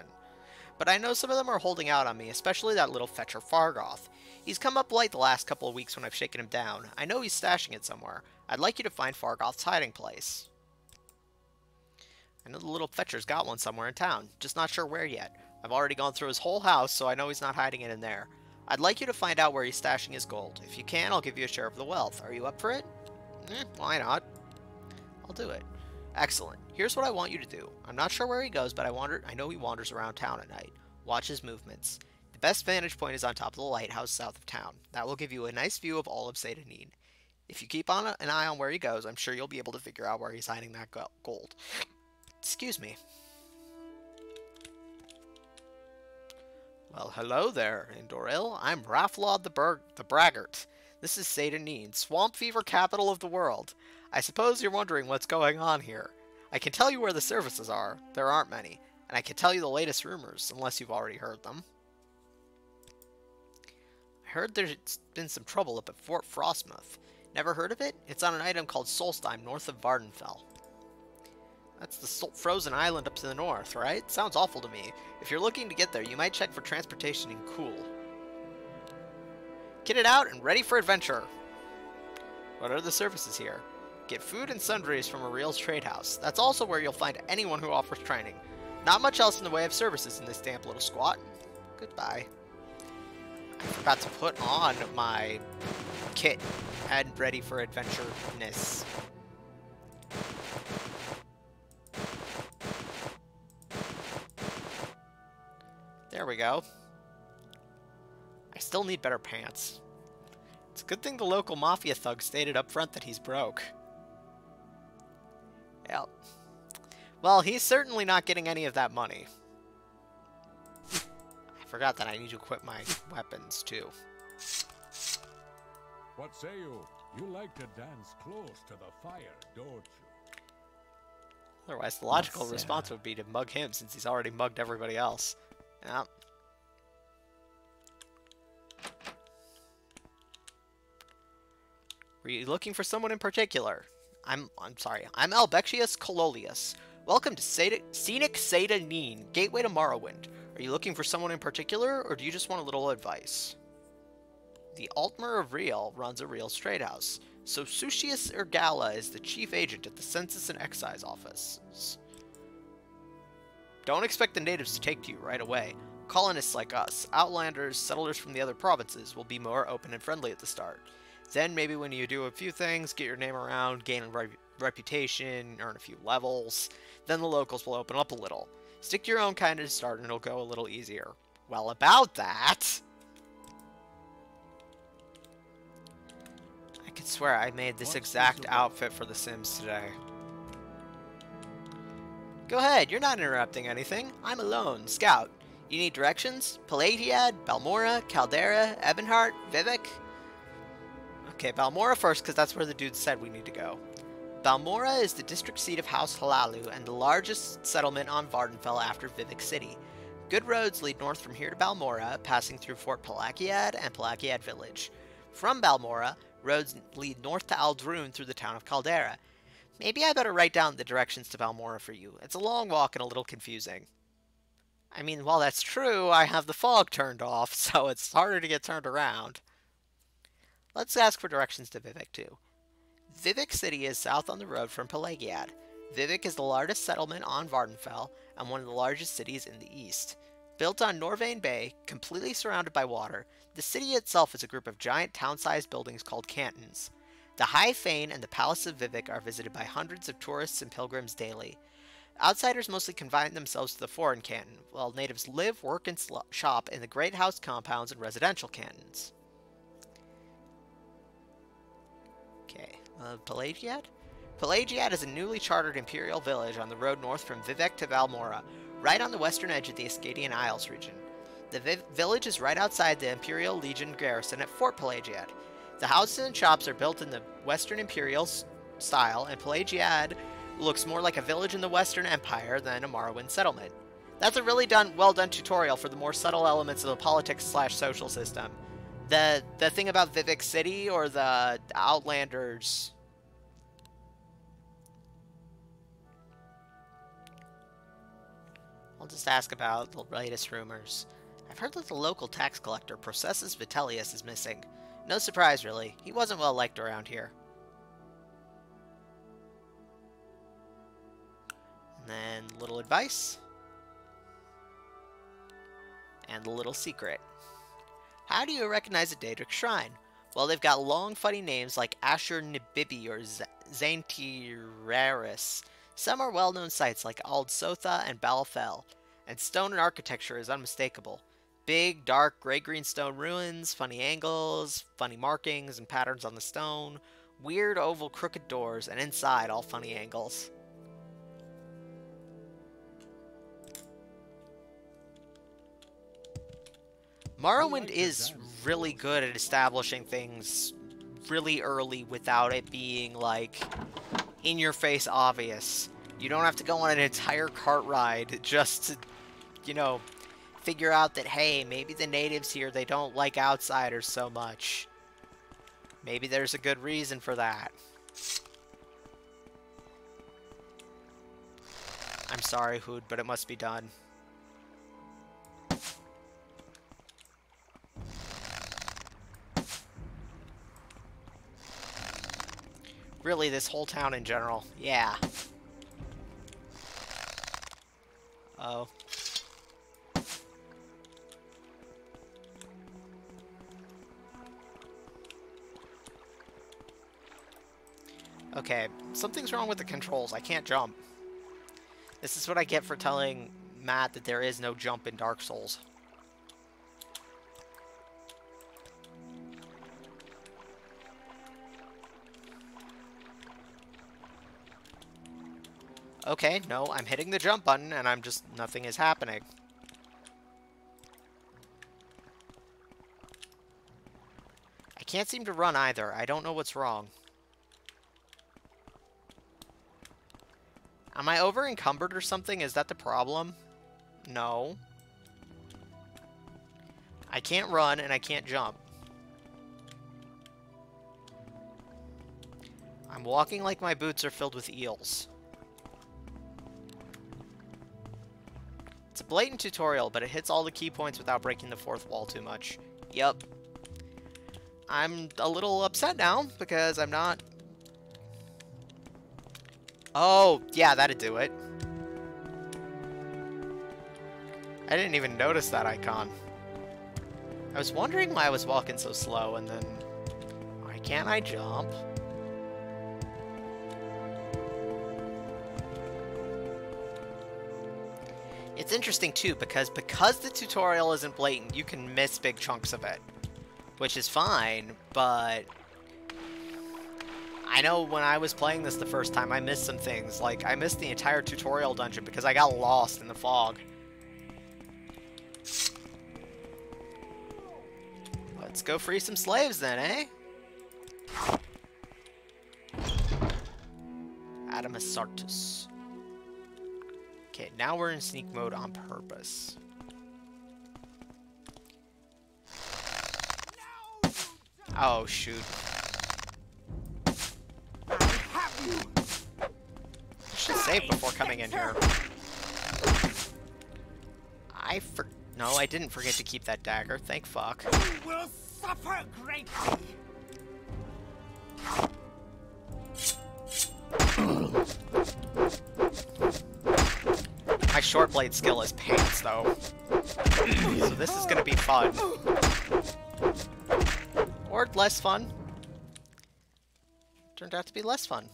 But I know some of them are holding out on me, especially that little fetcher Fargoth. He's come up light the last couple of weeks when I've shaken him down. I know he's stashing it somewhere. I'd like you to find Fargoth's hiding place. I know the little fetcher's got one somewhere in town, just not sure where yet. I've already gone through his whole house, so I know he's not hiding it in there. I'd like you to find out where he's stashing his gold. If you can, I'll give you a share of the wealth. Are you up for it? Why not? I'll do it. Excellent. Here's what I want you to do. I'm not sure where he goes, but I know he wanders around town at night. Watch his movements. The best vantage point is on top of the lighthouse south of town. That will give you a nice view of all of Seyda Neen. If you keep an eye on where he goes, I'm sure you'll be able to figure out where he's hiding that gold. Excuse me. Well, hello there, Indoril. I'm Raflaud the Braggart. This is Seyda Neen, swamp fever capital of the world. I suppose you're wondering what's going on here. I can tell you where the services are. There aren't many. And I can tell you the latest rumors, unless you've already heard them. I heard there's been some trouble up at Fort Frostmoth. Never heard of it? It's on an item called Solstheim, north of Vardenfell. That's the frozen island up to the north, right? Sounds awful to me. If you're looking to get there, you might check for transportation in Cool. Get it out and ready for adventure! What are the services here? Get food and sundries from a Real's trade house. That's also where you'll find anyone who offers training. Not much else in the way of services in this damp little squat. Goodbye. I forgot to put on my kit and ready for adventure-ness. There we go. I still need better pants. It's a good thing the local mafia thug stated up front that he's broke. Yep. Well, he's certainly not getting any of that money. I forgot that I need to equip my weapons, too. What say you? You like to dance close to the fire, don't you? Otherwise, the logical response would be to mug him, since he's already mugged everybody else. Yep. Were you looking for someone in particular? I'm sorry. I'm Albexius Cololius. Welcome to Scenic Seyda Neen, gateway to Morrowind. Are you looking for someone in particular, or do you just want a little advice? The Altmer of Real runs a Real's trade house, so Sucius Ergala is the chief agent at the Census and Excise offices. Don't expect the natives to take to you right away. Colonists like us, outlanders, settlers from the other provinces, will be more open and friendly at the start. Then maybe when you do a few things, get your name around, gain a reputation, earn a few levels, then the locals will open up a little. Stick to your own kind to start and it'll go a little easier. Well, about that... I could swear I made this exact outfit for The Sims today. Go ahead, you're not interrupting anything. I'm alone, Scout. You need directions? Palladiad, Balmora, Caldera, Ebonheart, Vivek? Okay, Balmora first, because that's where the dude said we need to go. Balmora is the district seat of House Halalu and the largest settlement on Vardenfell after Vivek City. Good roads lead north from here to Balmora, passing through Fort Palakiad and Palakiad Village. From Balmora, roads lead north to Aldrune through the town of Caldera. Maybe I better write down the directions to Balmora for you. It's a long walk and a little confusing. I mean, while that's true, I have the fog turned off, so it's harder to get turned around. Let's ask for directions to Vivek, too. Vivek City is south on the road from Pelagiad. Vivek is the largest settlement on Vardenfell and one of the largest cities in the east. Built on Norvain Bay, completely surrounded by water, the city itself is a group of giant town-sized buildings called cantons. The High Fane and the Palace of Vivek are visited by hundreds of tourists and pilgrims daily. Outsiders mostly confine themselves to the foreign canton, while natives live, work, and shop in the great house compounds and residential cantons. Okay, Pelagiad? Pelagiad is a newly chartered Imperial village on the road north from Vivec to Valmora, right on the western edge of the Ascadian Isles region. The village is right outside the Imperial Legion garrison at Fort Pelagiad. The houses and shops are built in the Western Imperial style, and Pelagiad looks more like a village in the Western Empire than a Morrowind settlement. That's a really well done tutorial for the more subtle elements of the politics/social system. The thing about Vivec City or the Outlanders. I'll just ask about the latest rumors. I've heard that the local tax collector, Processus Vitellius, is missing. No surprise, really. He wasn't well liked around here. And then, little advice. And a little secret. How do you recognize a Daedric shrine? Well, they've got long, funny names like Ashur Nibibi or Zaintiraris. Some are well-known sites like Ald Sotha and Balfell, and stone and architecture is unmistakable. Big, dark, gray-green stone ruins, funny angles, funny markings and patterns on the stone, weird oval crooked doors, and inside all funny angles. Morrowind is really good at establishing things really early without it being, like, in-your-face obvious. You don't have to go on an entire cart ride just to, you know, figure out that, hey, maybe the natives here, they don't like outsiders so much. Maybe there's a good reason for that. I'm sorry, Hood, but it must be done. Really, this whole town in general. Yeah. Oh. Okay, something's wrong with the controls. I can't jump. This is what I get for telling Matt that there is no jump in Dark Souls. Okay, no, I'm hitting the jump button and I'm just, nothing is happening. I can't seem to run either. I don't know what's wrong. Am I over encumbered or something? Is that the problem? No. I can't run and I can't jump. I'm walking like my boots are filled with eels. It's a blatant tutorial, but it hits all the key points without breaking the fourth wall too much. Yup. I'm a little upset now, because I'm not... Oh, yeah, that'd do it. I didn't even notice that icon. I was wondering why I was walking so slow, and then... Why can't I jump? It's interesting, too, because the tutorial isn't blatant, you can miss big chunks of it. Which is fine, but... I know when I was playing this the first time, I missed some things. Like, I missed the entire tutorial dungeon because I got lost in the fog. Let's go free some slaves then, eh? Adamus Sartus. Okay, now we're in sneak mode on purpose. Oh, shoot. I should save before coming in here. No, I didn't forget to keep that dagger. Thank fuck. You will suffer greatly. My short blade skill is pants, though. So this is gonna be fun. Or less fun. Turned out to be less fun.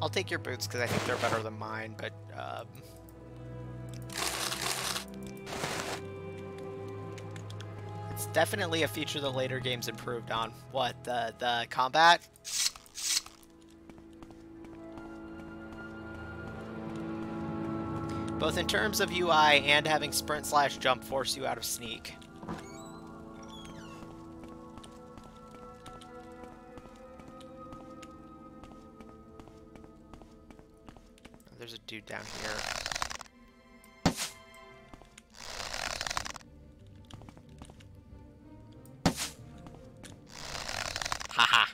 I'll take your boots because I think they're better than mine, but definitely a feature the later games improved on. What, the combat? Both in terms of UI and having sprint/jump force you out of sneak. There's a dude down here. Haha.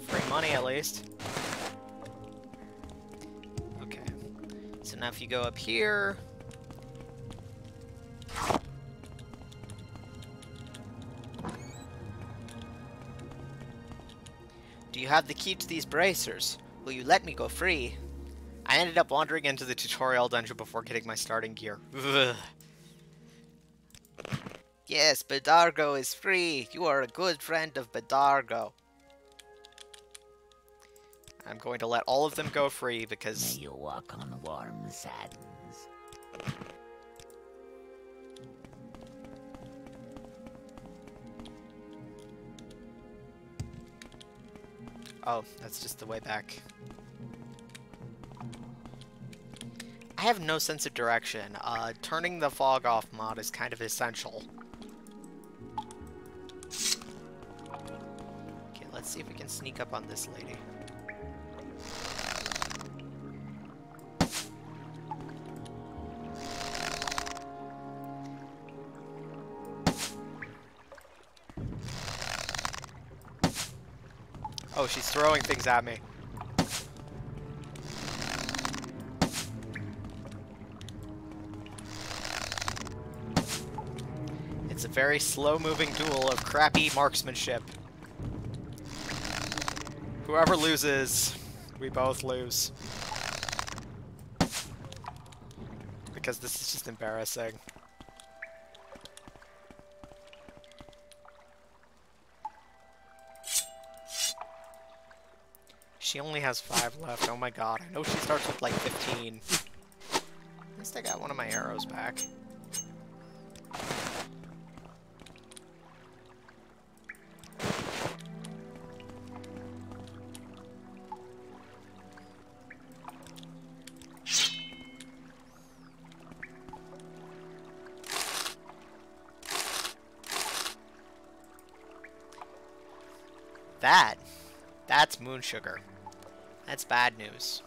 Free money at least. Okay. So now if you go up here, do you have the key to these bracers? Will you let me go free? I ended up wandering into the tutorial dungeon before getting my starting gear. Ugh. Yes, Bedargo is free. You are a good friend of Bedargo. I'm going to let all of them go free because... May you walk on warm sands. Oh, that's just the way back. I have no sense of direction. Turning the fog off mod is kind of essential. Okay, let's see if we can sneak up on this lady. Oh, she's throwing things at me. It's a very slow-moving duel of crappy marksmanship. Whoever loses, we both lose. Because this is just embarrassing. She only has 5 left. Oh my god. I know she starts with like 15. At least I got one of my arrows back. That's moon sugar. That's bad news.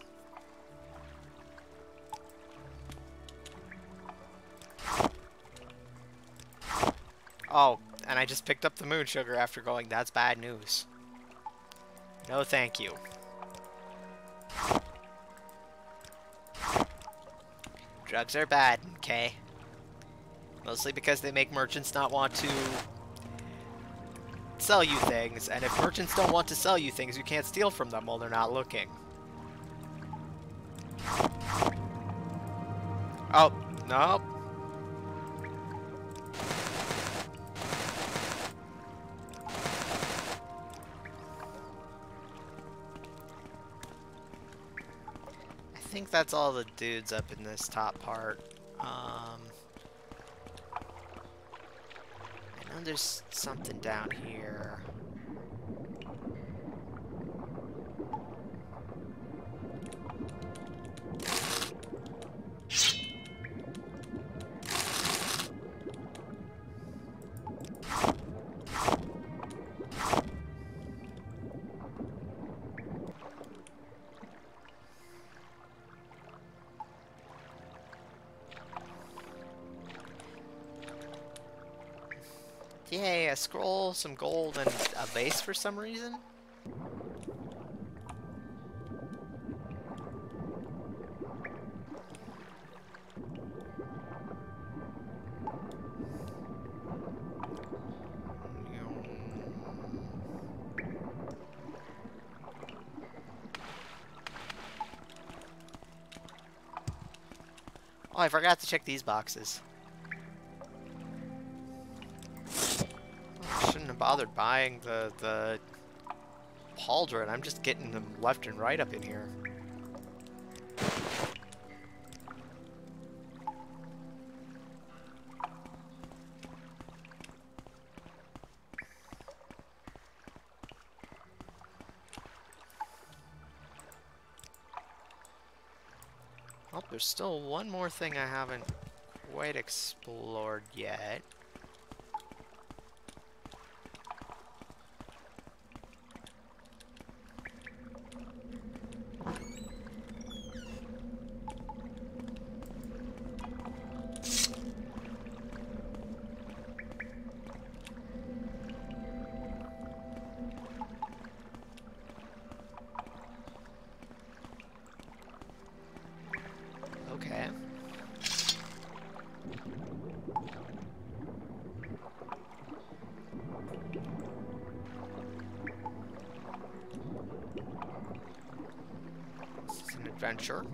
Oh, and I just picked up the moon sugar after going, that's bad news. No thank you. Drugs are bad, okay? Mostly because they make merchants not want to sell you things, and if merchants don't want to sell you things, you can't steal from them while they're not looking. Oh, no. I think that's all the dudes up in this top part. I know there's something down here. Yay, a scroll, some gold, and a vase for some reason? Oh, I forgot to check these boxes. Shouldn't bothered buying the pauldron. I'm just getting them left and right up in here. Oh, there's still one more thing I haven't quite explored yet. Okay. This is an adventure.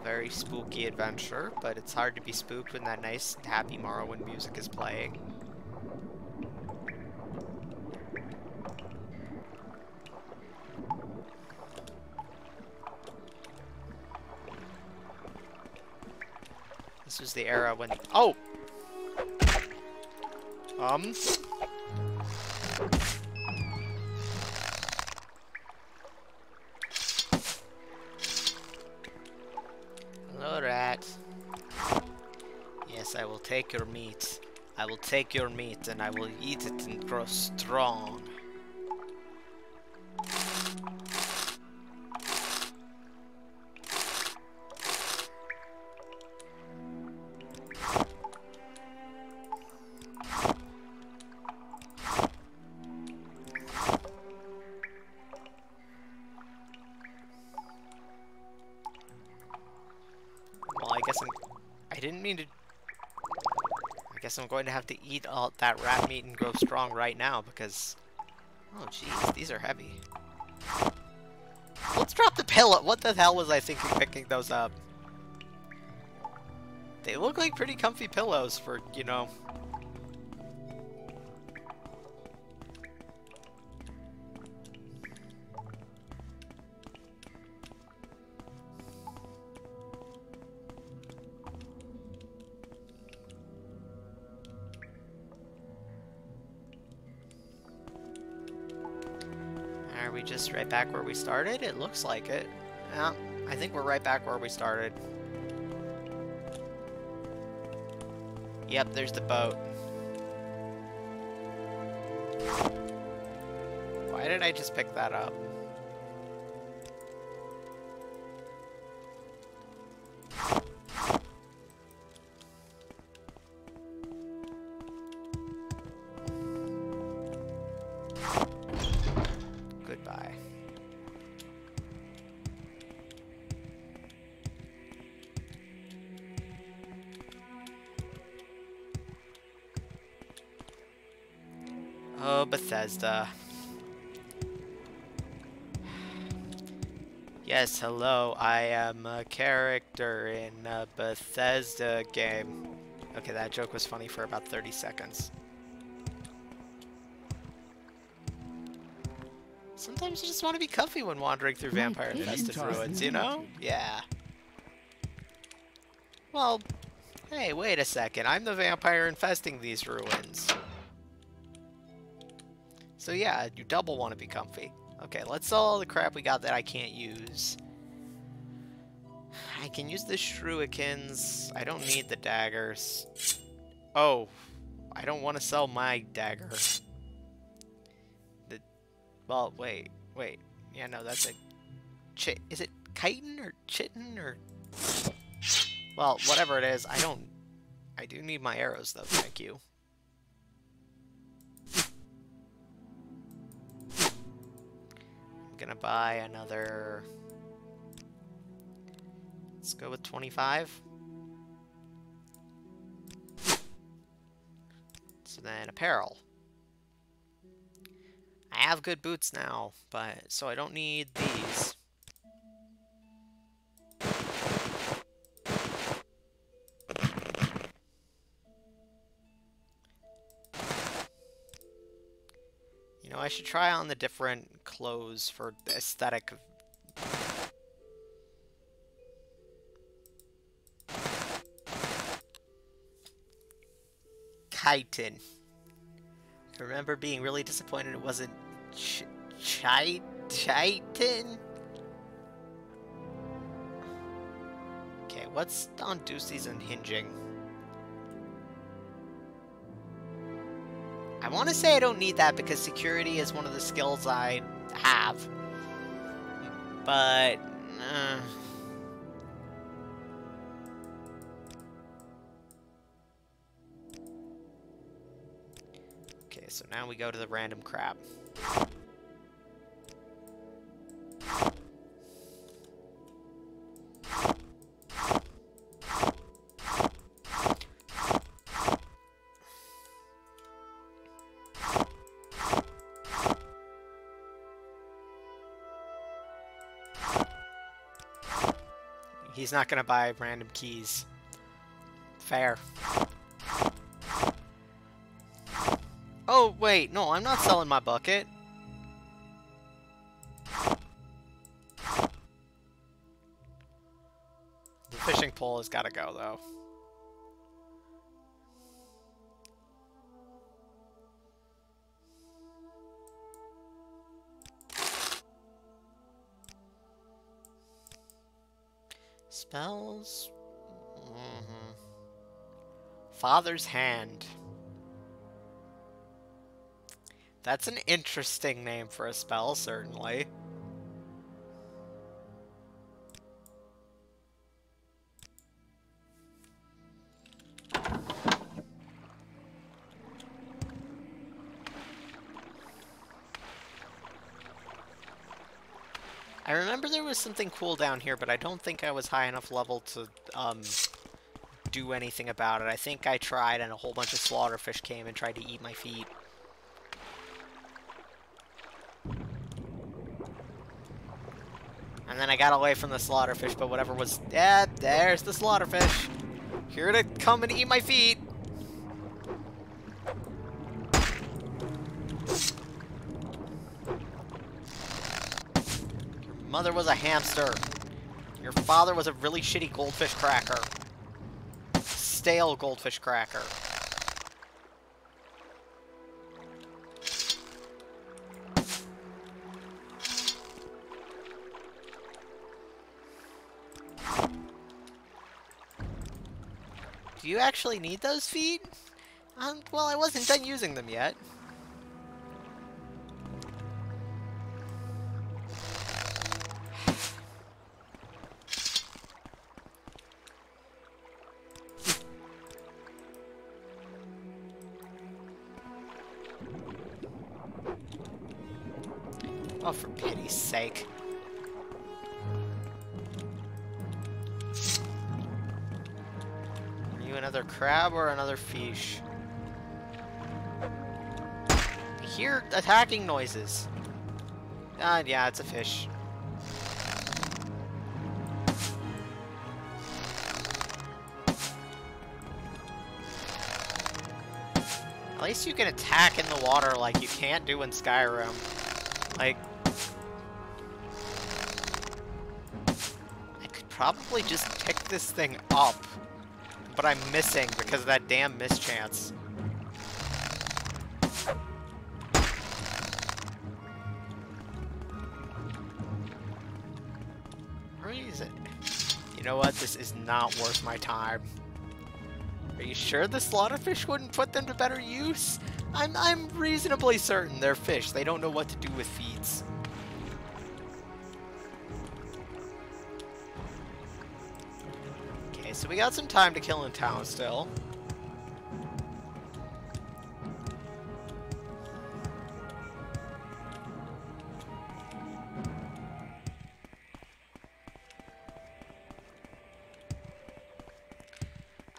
Very spooky adventure, but it's hard to be spooked when that nice, happy Morrowind music is playing. This was the era when... Oh! Hello, rat. Yes, I will take your meat. I will take your meat and I will eat it and grow strong. Well, I didn't mean to... I guess I'm going to have to eat all that rat meat and grow strong right now because... Oh, jeez, these are heavy. Let's drop the pillow. What the hell was I thinking picking those up? They look like pretty comfy pillows for, you know... Are we just right back where we started? It looks like it. Yeah, I think we're right back where we started. Yep, there's the boat. Why did I just pick that up? Goodbye. Oh, Bethesda. Yes, hello, I am a character in a Bethesda game. Okay, that joke was funny for about 30 seconds. Sometimes you just want to be comfy when wandering through vampire-infested ruins, you know? Yeah. Well, hey, wait a second. I'm the vampire infesting these ruins. So yeah, you double want to be comfy. Okay, let's sell all the crap we got that I can't use. I can use the shurikens. I don't need the daggers. Oh, I don't want to sell my dagger. Well, wait. Yeah, no, that's a... Is it chitin or chitin or... Well, whatever it is, I do need my arrows, though, thank you. I'm gonna buy another... Let's go with 25. So then, apparel. I have good boots now, but so I don't need these. should try on the different clothes for the aesthetic. Chitin. I remember being really disappointed it wasn't chitin? Okay, what's on Ducey's and hinging? I want to say I don't need that because security is one of the skills I have. But... Okay, so now we go to the random crab. He's not gonna buy random keys. Fair. Oh, wait, no, I'm not selling my bucket. The fishing pole has gotta go, though. Spells? Father's Hand. That's an interesting name for a spell, certainly. I remember there was something cool down here, but I don't think I was high enough level to, do anything about it. I think I tried and a whole bunch of slaughterfish came and tried to eat my feet. And then I got away from the slaughterfish, but whatever was... Yeah, there's the slaughterfish. Here to come and eat my feet. Your mother was a hamster. Your father was a really shitty goldfish cracker. Stale goldfish cracker. Do you actually need those feet? Well, I wasn't done using them yet. Oh, for pity's sake. Are you another crab or another fish? I hear attacking noises. Yeah, it's a fish. At least you can attack in the water like you can't do in Skyrim. Like... I could probably just pick this thing up. But I'm missing because of that damn mischance. Where is it? You know what? This is not worth my time. Are you sure the slaughterfish wouldn't put them to better use? I'm reasonably certain they're fish. They don't know what to do with feeds. Okay, so we got some time to kill in town still.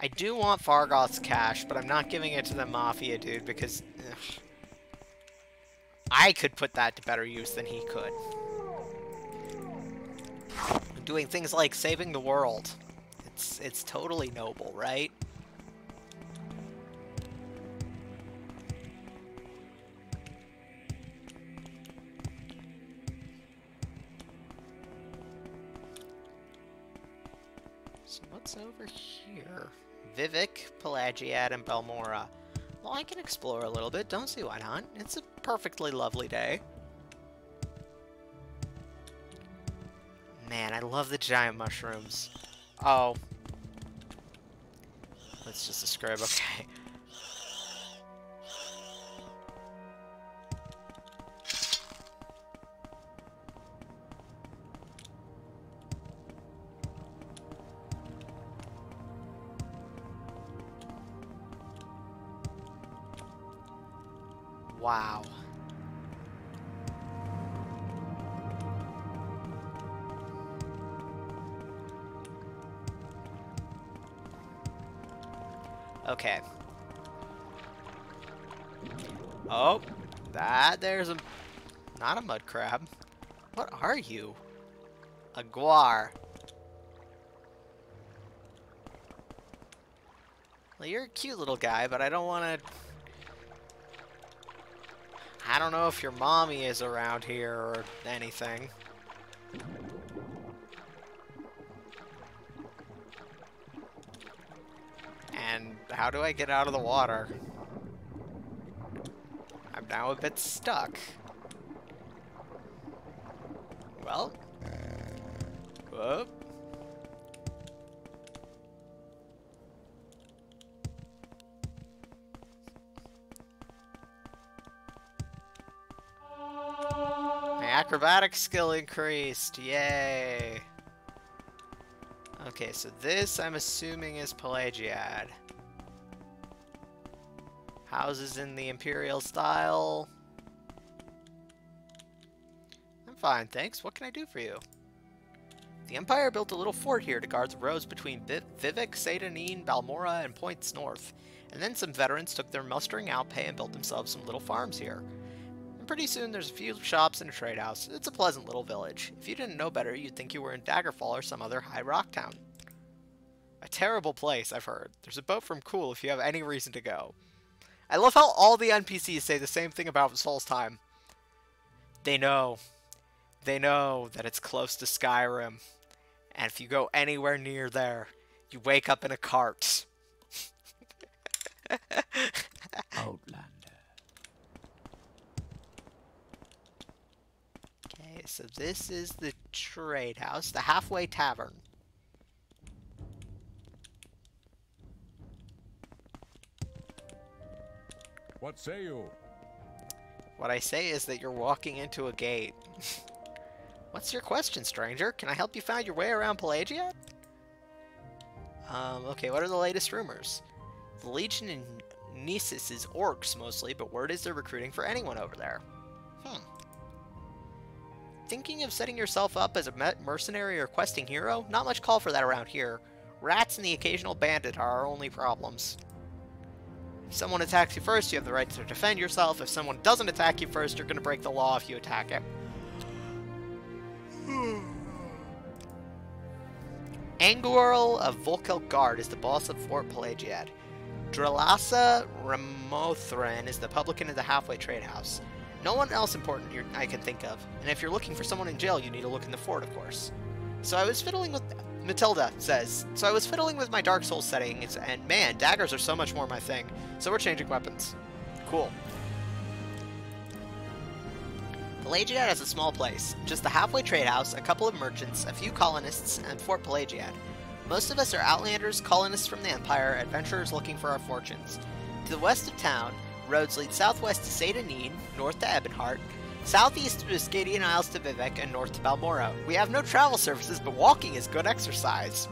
I do want Fargoth's cash, but I'm not giving it to the Mafia dude because... Ugh, I could put that to better use than he could. Doing things like saving the world. It's totally noble, right? So what's over here? Vivek, Pelagiad, and Balmora. Well, I can explore a little bit. Don't see why not. It's a perfectly lovely day. Man, I love the giant mushrooms. Oh. That's just a scrib, okay. Wow. Okay. Oh, there's not a mud crab. What are you? A guar. Well, you're a cute little guy, but I don't want to... I don't know if your mommy is around here or anything. And how do I get out of the water? I'm now a bit stuck. Well. Whoop. My acrobatic skill increased. Yay. Okay, so this I'm assuming is Pelagiad. Houses in the Imperial style. I'm fine, thanks. What can I do for you? The Empire built a little fort here to guard the roads between Vivek, Seyda, Neen, Balmora, and points north. And then some veterans took their mustering out pay and built themselves some little farms here. And pretty soon there's a few shops and a trade house. It's a pleasant little village. If you didn't know better, you'd think you were in Daggerfall or some other high rock town. A terrible place, I've heard. There's a boat from Cool if you have any reason to go. I love how all the NPCs say the same thing about Solstheim. They know. They know that it's close to Skyrim. And if you go anywhere near there, you wake up in a cart. Outlander. Okay, so this is the trade house, the halfway tavern. What say you? What I say is that you're walking into a gate. What's your question, stranger? Can I help you find your way around Pelagiad? Okay, what are the latest rumors? The Legion in Nisus is orcs mostly, but word is they're recruiting for anyone over there. Thinking of setting yourself up as a mercenary or questing hero? Not much call for that around here. Rats and the occasional bandit are our only problems. If someone attacks you first, you have the right to defend yourself. If someone doesn't attack you first, you're going to break the law if you attack him. Angurl of Volkel Guard is the boss of Fort Pelagiad. Drelasa Ramothran is the publican of the halfway trade house. No one else important here I can think of, and if you're looking for someone in jail, you need to look in the fort, of course. So I was fiddling with... Matilda says, so I was fiddling with my Dark Souls settings, and man, daggers are so much more my thing. So we're changing weapons. Cool. Pelagiad is a small place. Just the halfway trade house, a couple of merchants, a few colonists, and Fort Pelagiad. Most of us are outlanders, colonists from the Empire, adventurers looking for our fortunes. To the west of town, roads lead southwest to Seyda Neen, north to Ebonheart, southeast to Biscadian Isles to Vivek, and north to Balmora. We have no travel services, but walking is good exercise.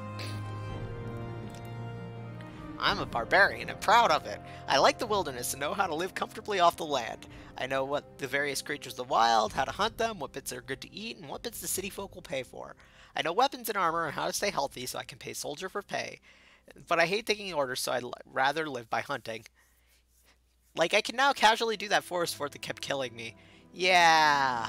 I'm a barbarian and proud of it. I like the wilderness and know how to live comfortably off the land. I know what the various creatures of the wild, how to hunt them, what bits are good to eat, and what bits the city folk will pay for. I know weapons and armor and how to stay healthy so I can pay soldier for pay. But I hate taking orders, so I'd rather live by hunting. Like, I can now casually do that forest fort that kept killing me. Yeah.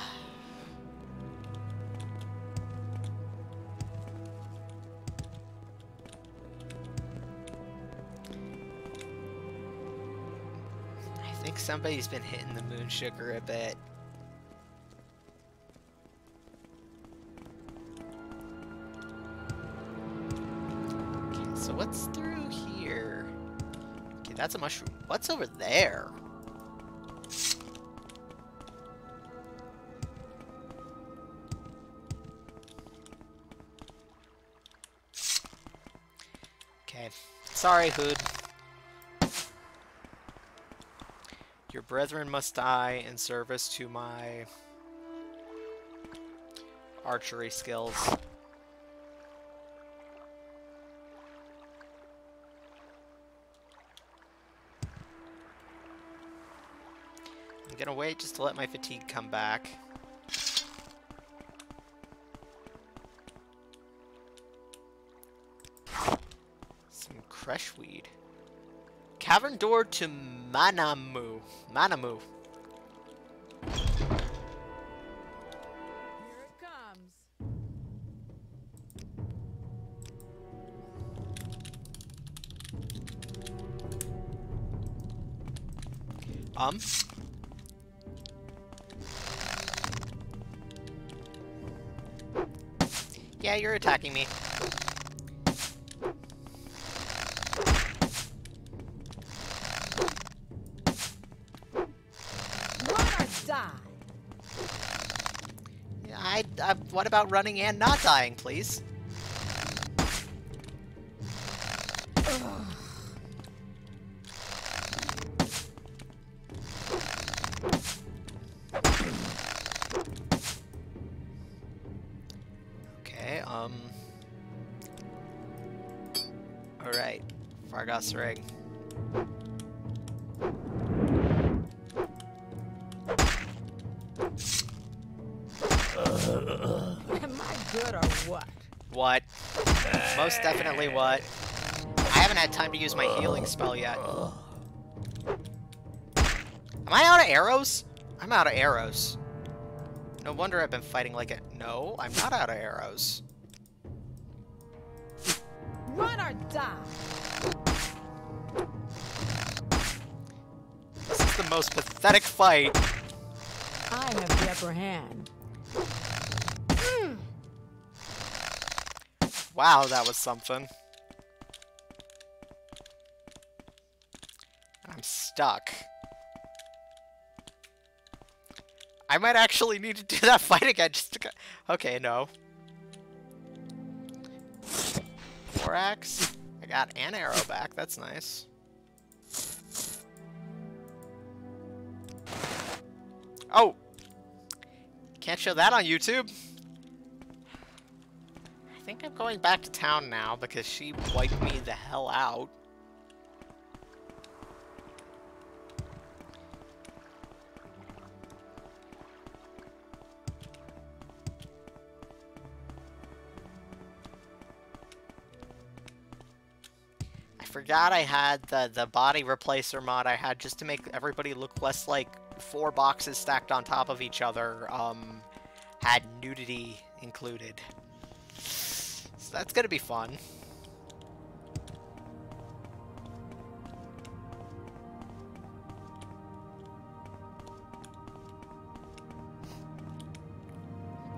I think somebody's been hitting the moon sugar a bit. what's through here? Okay, that's a mushroom. What's over there? Okay. Sorry, Hood. Your brethren must die in service to my archery skills. I'm gonna wait just to let my fatigue come back. Some creshweed. Cavern door to Manamu. Manamu. Here it comes. Yeah, you're attacking me. Run or die. What about running and not dying, please? Okay, alright. Fargas ring. Am I good or what? What? Most definitely what? I haven't had time to use my healing spell yet. Am I out of arrows? I'm out of arrows. No wonder I've been fighting like a... No, I'm not out of arrows. Run or die. This is the most pathetic fight. I have the upper hand. Wow, that was something. I'm stuck. I might actually need to do that fight again just to... Okay, no. Thorax. I got an arrow back. That's nice. Oh! Can't show that on YouTube. I think I'm going back to town now because she wiped me the hell out. I forgot I had the body replacer mod I had just to make everybody look less like 4 boxes stacked on top of each other, had nudity included. So that's gonna be fun.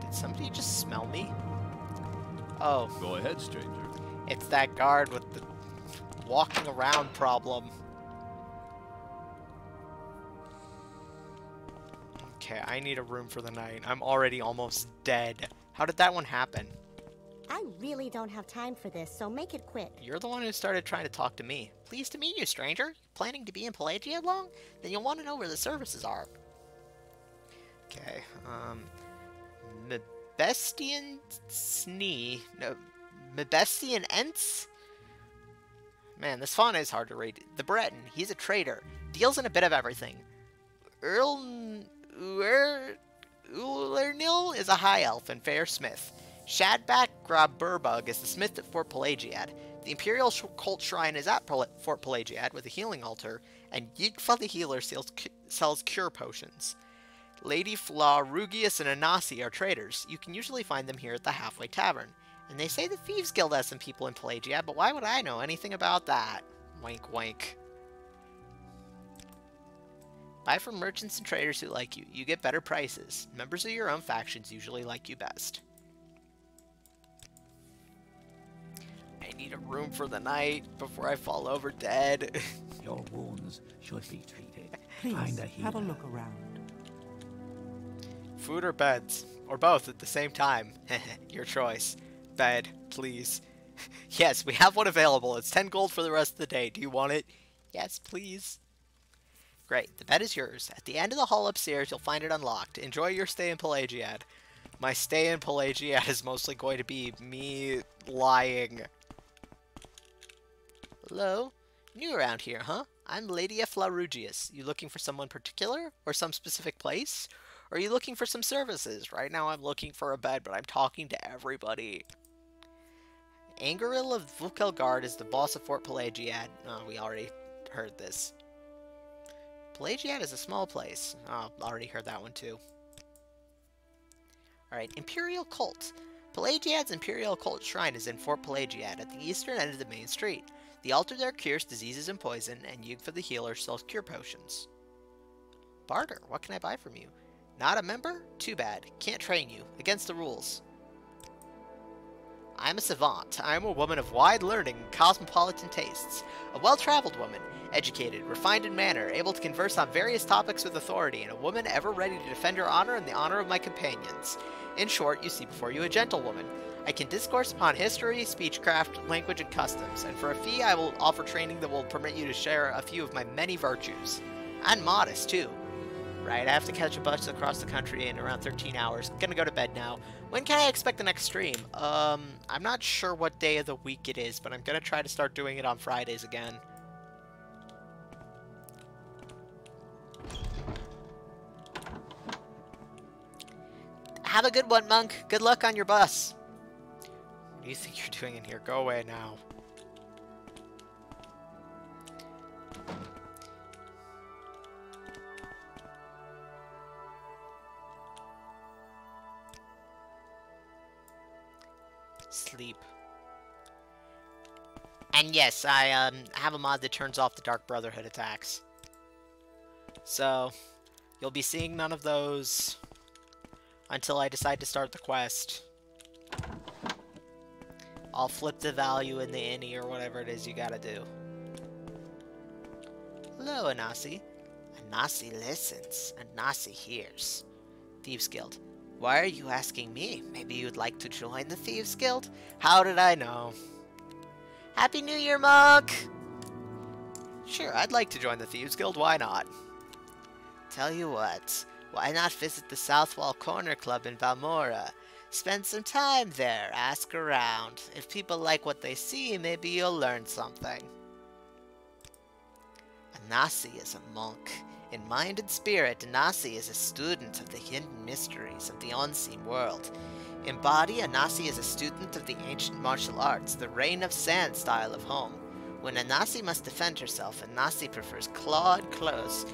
Did somebody just smell me? Oh. Go ahead, stranger. It's that guard with the walking around problem. Okay, I need a room for the night. I'm already almost dead. How did that one happen? I really don't have time for this, so make it quick. You're the one who started trying to talk to me. Pleased to meet you, stranger. Planning to be in Pelagia long? Then you'll want to know where the services are. Okay, Mebestian Snee. No, Mebestian Ents? Man, this font is hard to read. The Breton, he's a trader. Deals in a bit of everything. Ulernil is a high elf and fair smith. Shadback Graburbug is the smith at Fort Pelagiad. The Imperial Cult Shrine is at Fort Pelagiad with a healing altar, and Yigfa the healer sells cure potions. Lady Flaw, Rugius, and Anasi are traders. You can usually find them here at the Halfway Tavern. And they say the Thieves Guild has some people in Pelagiad, but why would I know anything about that? Wink, wink. Buy from merchants and traders who like you. You get better prices. Members of your own factions usually like you best. I need a room for the night before I fall over dead. Your wounds should be treated. Please, Find a healer. have a look around. Food or beds? Or both at the same time? Your choice. Bed, please. Yes, we have one available. It's 10 gold for the rest of the day. Do you want it? Yes, please. Great, the bed is yours. At the end of the hall upstairs, you'll find it unlocked. Enjoy your stay in Pelagiad. My stay in Pelagiad is mostly going to be me lying. Hello? New around here, huh? I'm Lady Flarugius. You looking for someone particular? Or some specific place? Or are you looking for some services? Right now I'm looking for a bed, but I'm talking to everybody. Angeril of Vukelgard is the boss of Fort Pelagiad. Oh, we already heard this. Pelagiad is a small place. Oh, already heard that one too. Alright, Imperial Cult. Pelagiad's Imperial Cult Shrine is in Fort Pelagiad at the eastern end of the main street. The altar there cures diseases and poison, and Yugfa the healer sells cure potions. Barter, what can I buy from you? Not a member? Too bad. Can't train you. Against the rules. I'm a savant. I'm a woman of wide learning and cosmopolitan tastes. A well-traveled woman, educated, refined in manner, able to converse on various topics with authority, and a woman ever ready to defend her honor and the honor of my companions. In short, you see before you a gentlewoman. I can discourse upon history, speechcraft, language, and customs, and for a fee I will offer training that will permit you to share a few of my many virtues. And modest, too. Right, I have to catch a bus across the country in around 13 hours. Gonna go to bed now. When can I expect the next stream? I'm not sure what day of the week it is, but I'm gonna try to start doing it on Fridays again. Have a good one, Monk. Good luck on your bus. What do you think you're doing in here? Go away now. Sleep. And yes, I have a mod that turns off the Dark Brotherhood attacks. So, you'll be seeing none of those until I decide to start the quest. I'll flip the value in the innie or whatever it is you gotta do. Hello, Anasi. Anasi listens. Anasi hears. Thieves Guild. Why are you asking me? Maybe you'd like to join the Thieves Guild? How did I know? Happy New Year, Monk! Sure, I'd like to join the Thieves Guild. Why not? Tell you what. Why not visit the Southwall Corner Club in Valmora? Spend some time there, ask around. If people like what they see, maybe you'll learn something. Anasi is a monk. In mind and spirit, Anasi is a student of the hidden mysteries of the unseen world. In body, Anasi is a student of the ancient martial arts, the Reign of Sand style of home. When Anasi must defend herself, Anasi prefers clawed clothes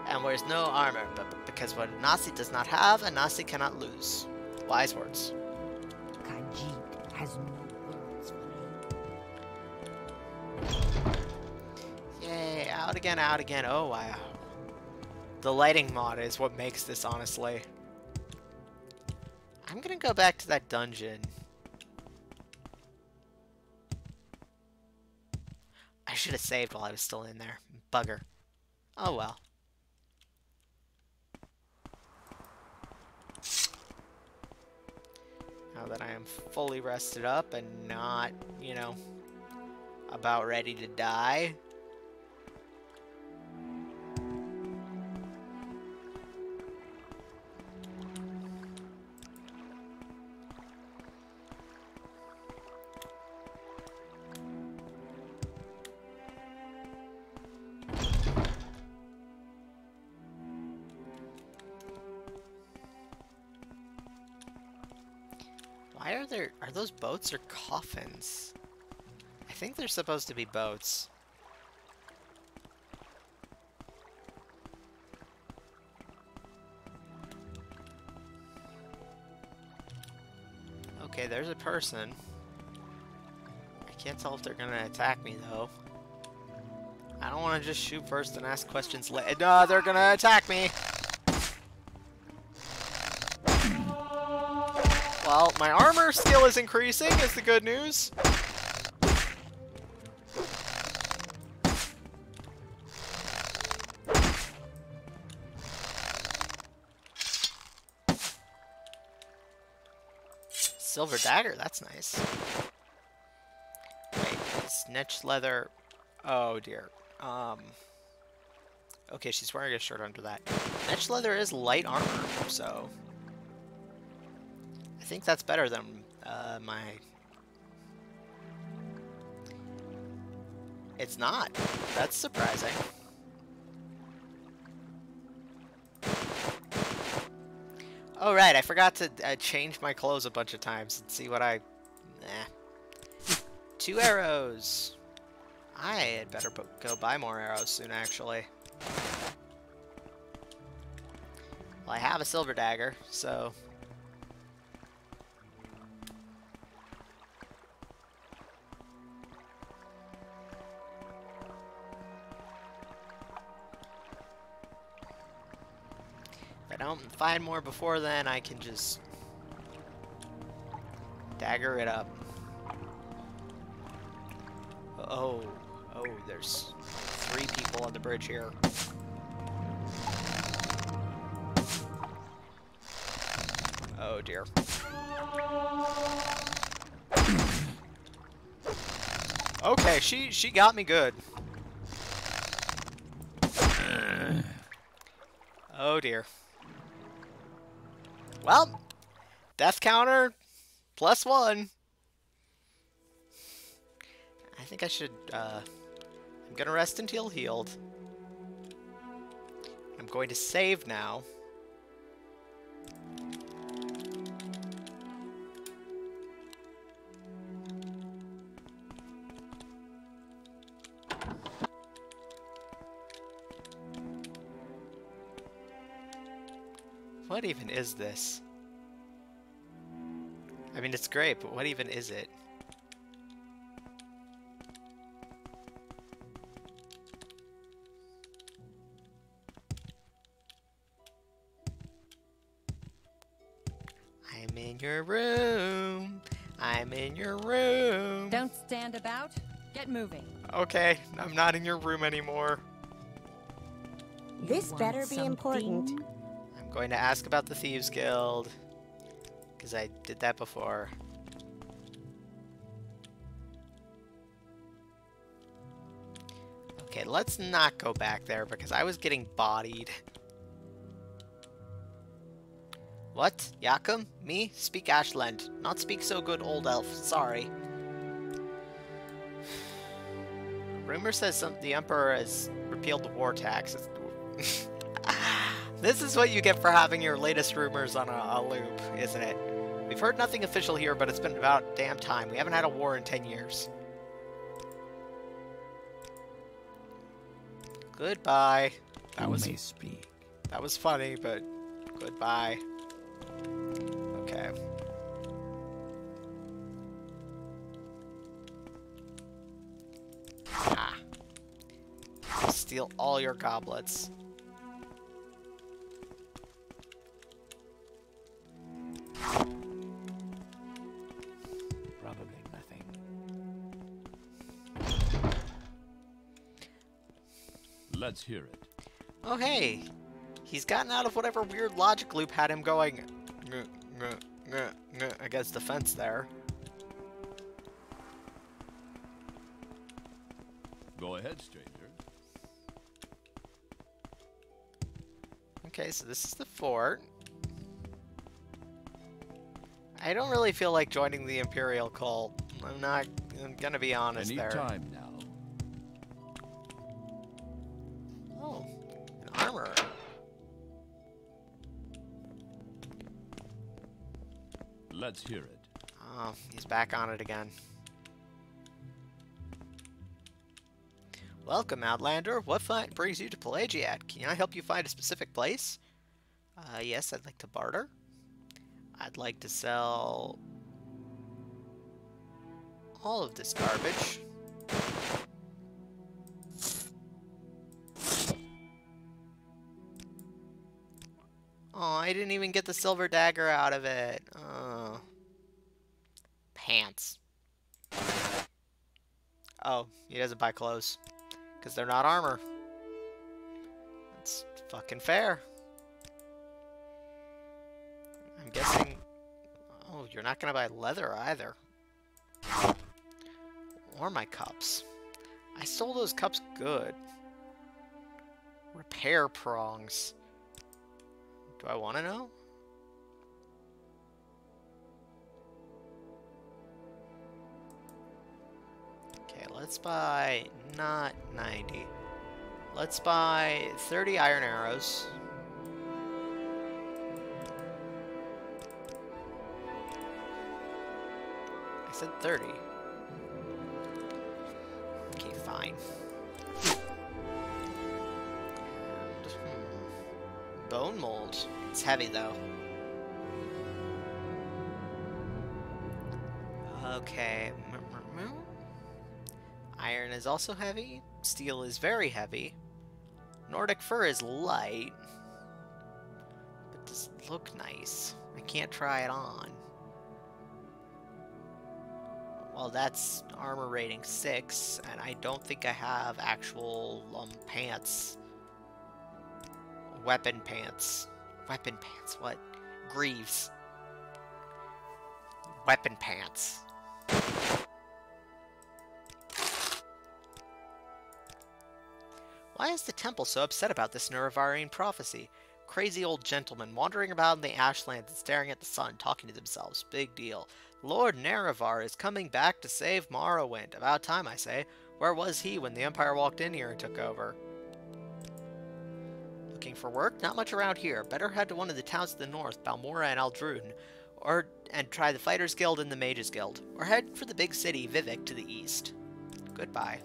and wears no armor, but because what Anasi does not have, Anasi cannot lose. Wise words. Khajiit has no words for me. Yay, out again, oh wow. The lighting mod is what makes this, honestly. I'm gonna go back to that dungeon. I should have saved while I was still in there. Bugger. Oh well. Now that I am fully rested up and not, you know, about ready to die. Are those boats or coffins? I think they're supposed to be boats. Okay, there's a person. I can't tell if they're gonna attack me though. I don't want to just shoot first and ask questions later. No, they're gonna attack me! Well, my armor skill is increasing, is the good news. silver dagger. That's nice. Wait, snitch leather. Oh dear. Okay, she's wearing a shirt under that. Snitch leather is light armor, so I think that's better than my. It's not. That's surprising. Oh right, I forgot to change my clothes a bunch of times and see what I. Nah. 2 arrows. I had better go buy more arrows soon, actually. Well, I have a silver dagger, so. If I don't find more before then, I can just dagger it up. Oh, there's 3 people on the bridge here. Oh dear. Okay, she got me good. Oh dear. Well, death counter +1. I think I should, I'm gonna rest until healed. I'm going to save now. What even is this? I mean, it's great, but what even is it? I'm in your room. I'm in your room. Don't stand about. Get moving. Okay, I'm not in your room anymore. This better be important. I'm going to ask about the Thieves Guild, because I did that before. Okay, let's not go back there, because I was getting bodied. What? Yakum? Me? Speak Ashland. Not speak so good old elf. Sorry. Rumor says the Emperor has repealed the war tax. This is what you get for having your latest rumors on a loop, isn't it? We've heard nothing official here, but it's been about damn time. We haven't had a war in 10 years. Goodbye. That was funny, but goodbye. Okay. Ah. Steal all your goblets. Probably nothing. Let's hear it. Oh hey, he's gotten out of whatever weird logic loop had him going against the fence there. Go ahead, stranger. Okay, so this is the fort. I don't really feel like joining the Imperial cult. I'm gonna be honest Any there. time now. Oh, an armor. Let's hear it. Oh, he's back on it again. Welcome, Outlander. What brings you to Pelagiad? Can I help you find a specific place? Yes, I'd like to barter. I'd like to sell all of this garbage. Oh, I didn't even get the silver dagger out of it. Oh. Pants. Oh, he doesn't buy clothes. Because they're not armor. That's fucking fair. I'm guessing... Oh, You're not gonna buy leather either. Or my cups. I stole those cups good. Repair prongs. Do I want to know? Okay, let's buy not 90. Let's buy 30 iron arrows. I said 30. Okay, fine. And, bone mold. It's heavy though. Okay. Iron is also heavy. Steel is very heavy. Nordic fur is light. But does it look nice? I can't try it on. Well, that's armor rating 6, and I don't think I have actual pants. Weapon pants. Weapon pants, what? Greaves. Weapon pants. Why is the temple so upset about this Nerevarine prophecy? Crazy old gentlemen wandering about in the ashlands and staring at the sun, talking to themselves. Big deal. Lord Nerevar is coming back to save Morrowind. About time, I say. Where was he when the Empire walked in here and took over? Looking for work? Not much around here. Better head to one of the towns to the north, Balmora and Aldrun, and try the Fighters Guild and the Mages Guild. Or head for the big city, Vivec, to the east. Goodbye.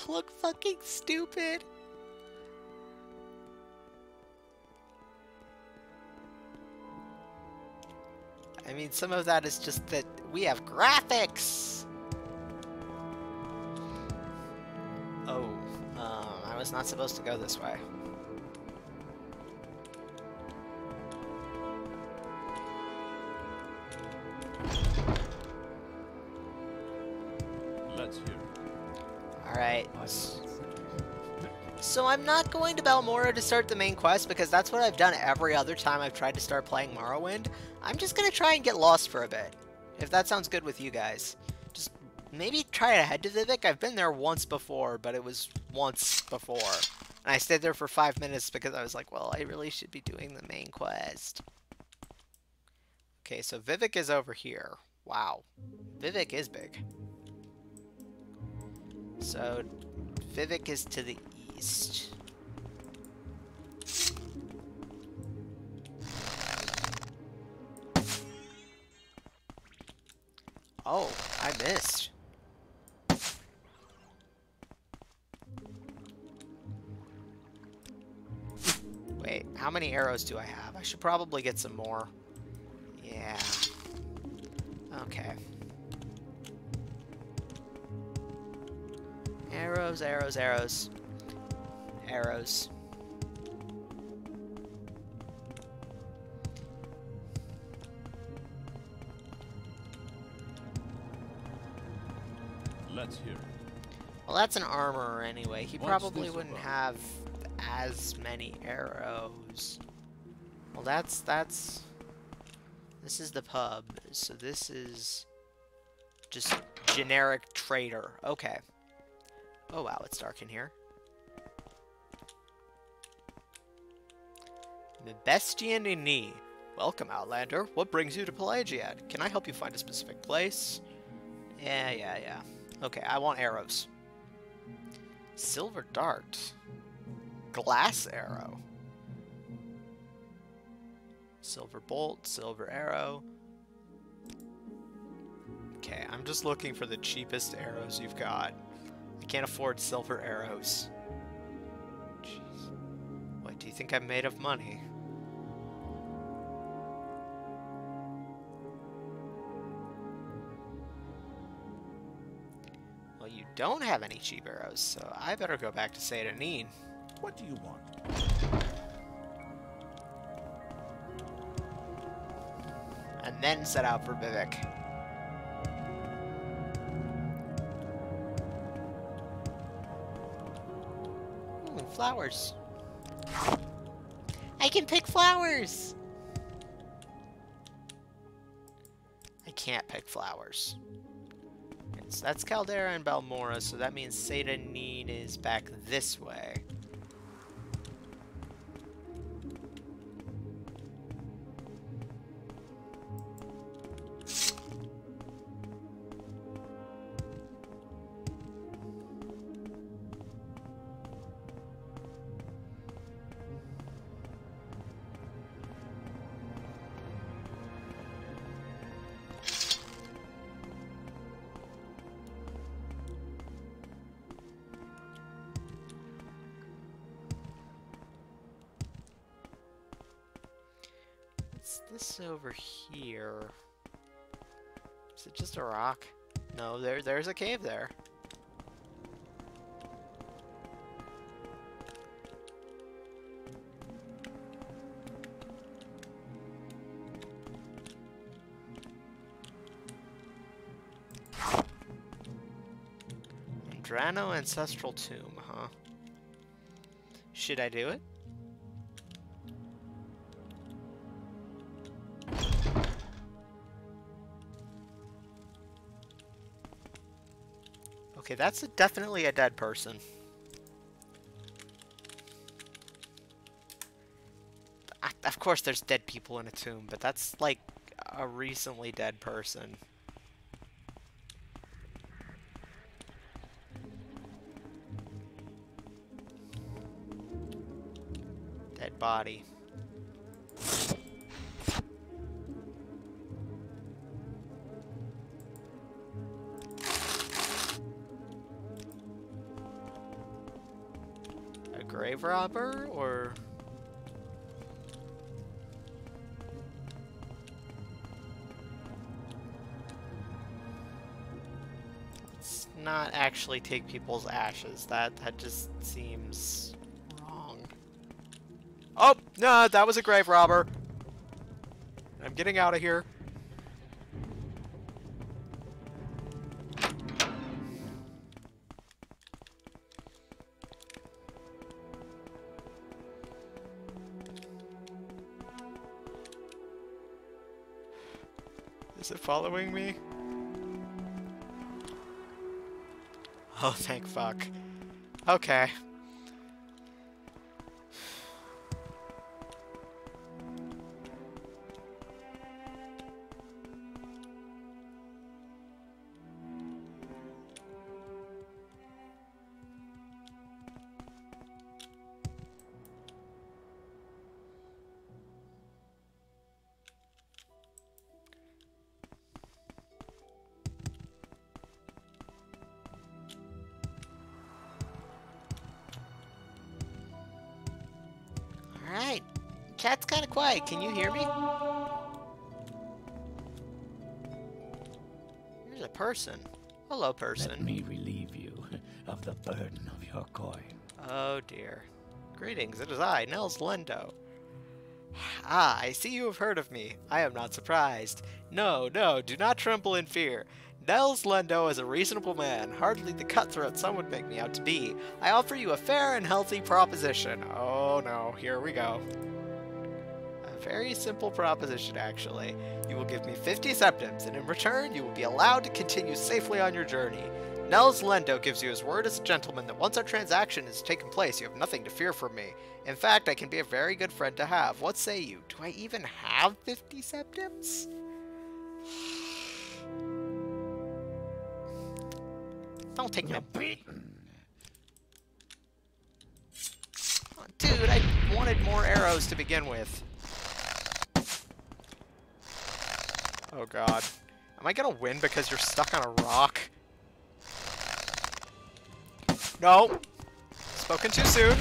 Look fucking stupid. I mean, some of that is just that we have graphics. Oh, I was not supposed to go this way. Let's hear it. Alright. So I'm not going to Balmora to start the main quest because that's what I've done every other time I've tried to start playing Morrowind. I'm just going to try and get lost for a bit, if that sounds good with you guys. Just maybe try to head to Vivec. I've been there once before, but it was once before. And I stayed there for 5 minutes because I was like, well, I really should be doing the main quest. Okay, so Vivec is over here. Wow. Vivec is big. So, Vivec is to the east. Oh, I missed. Wait, how many arrows do I have? I should probably get some more. Yeah. Okay. Arrows, arrows, arrows. Arrows. Let's hear it. Well, that's an armorer anyway. He What's probably this wouldn't about? have as many arrows. Well, that's... This is the pub. So this is just generic trader. Okay. Oh wow, it's dark in here. Mebestian Neen. Welcome, Outlander. What brings you to Pelagiad? Can I help you find a specific place? Yeah. Okay, I want arrows. Silver dart. Glass arrow. Silver bolt, silver arrow. Okay, I'm just looking for the cheapest arrows you've got. I can't afford silver arrows. Jeez. What, do you think I'm made of money? Well, you don't have any cheap arrows, so I better go back to Seyda Neen. What do you want? And then set out for Vivec. flowers. I can pick flowers! I can't pick flowers. So that's Caldera and Balmora, so that means Seyda Neen is back this way. This over here. Is it just a rock? No, there's a cave there. Andrano Ancestral Tomb, huh? Should I do it? Okay, that's definitely a dead person. Of course there's dead people in a tomb, but that's like a recently dead person. Dead body. Grave robber, or... Let's not actually take people's ashes. That just seems wrong. Oh! No, that was a grave robber! I'm getting out of here. Is it following me? Oh, thank fuck. Okay. Alright. Chat's kind of quiet. Can you hear me? There's a person. Hello, person. Let me relieve you of the burden of your coin. Oh dear. Greetings, it is I, Nels Lendo. Ah, I see you have heard of me. I am not surprised. No, no, do not tremble in fear. Nels Lendo is a reasonable man, hardly the cutthroat some would make me out to be. I offer you a fair and healthy proposition. Oh no, here we go. A very simple proposition, actually. You will give me 50 septims, and in return, you will be allowed to continue safely on your journey. Nels Lendo gives you his word as a gentleman that once our transaction has taken place, you have nothing to fear from me. In fact, I can be a very good friend to have. What say you? Do I even have 50 septims? Don't take my money. Oh, dude, I wanted more arrows to begin with. Oh god. Am I gonna win because you're stuck on a rock? No! Spoken too soon.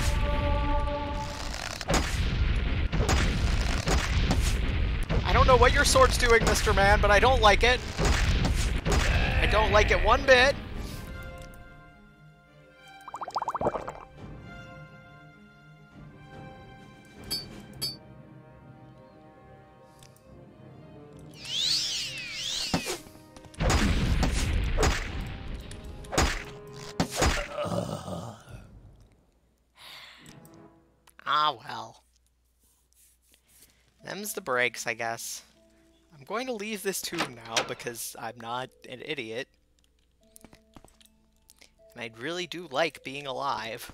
I don't know what your sword's doing, Mr. Man, but I don't like it. I don't like it one bit. them's the brakes, I guess. I'm going to leave this tube now because I'm not an idiot. And I really do like being alive.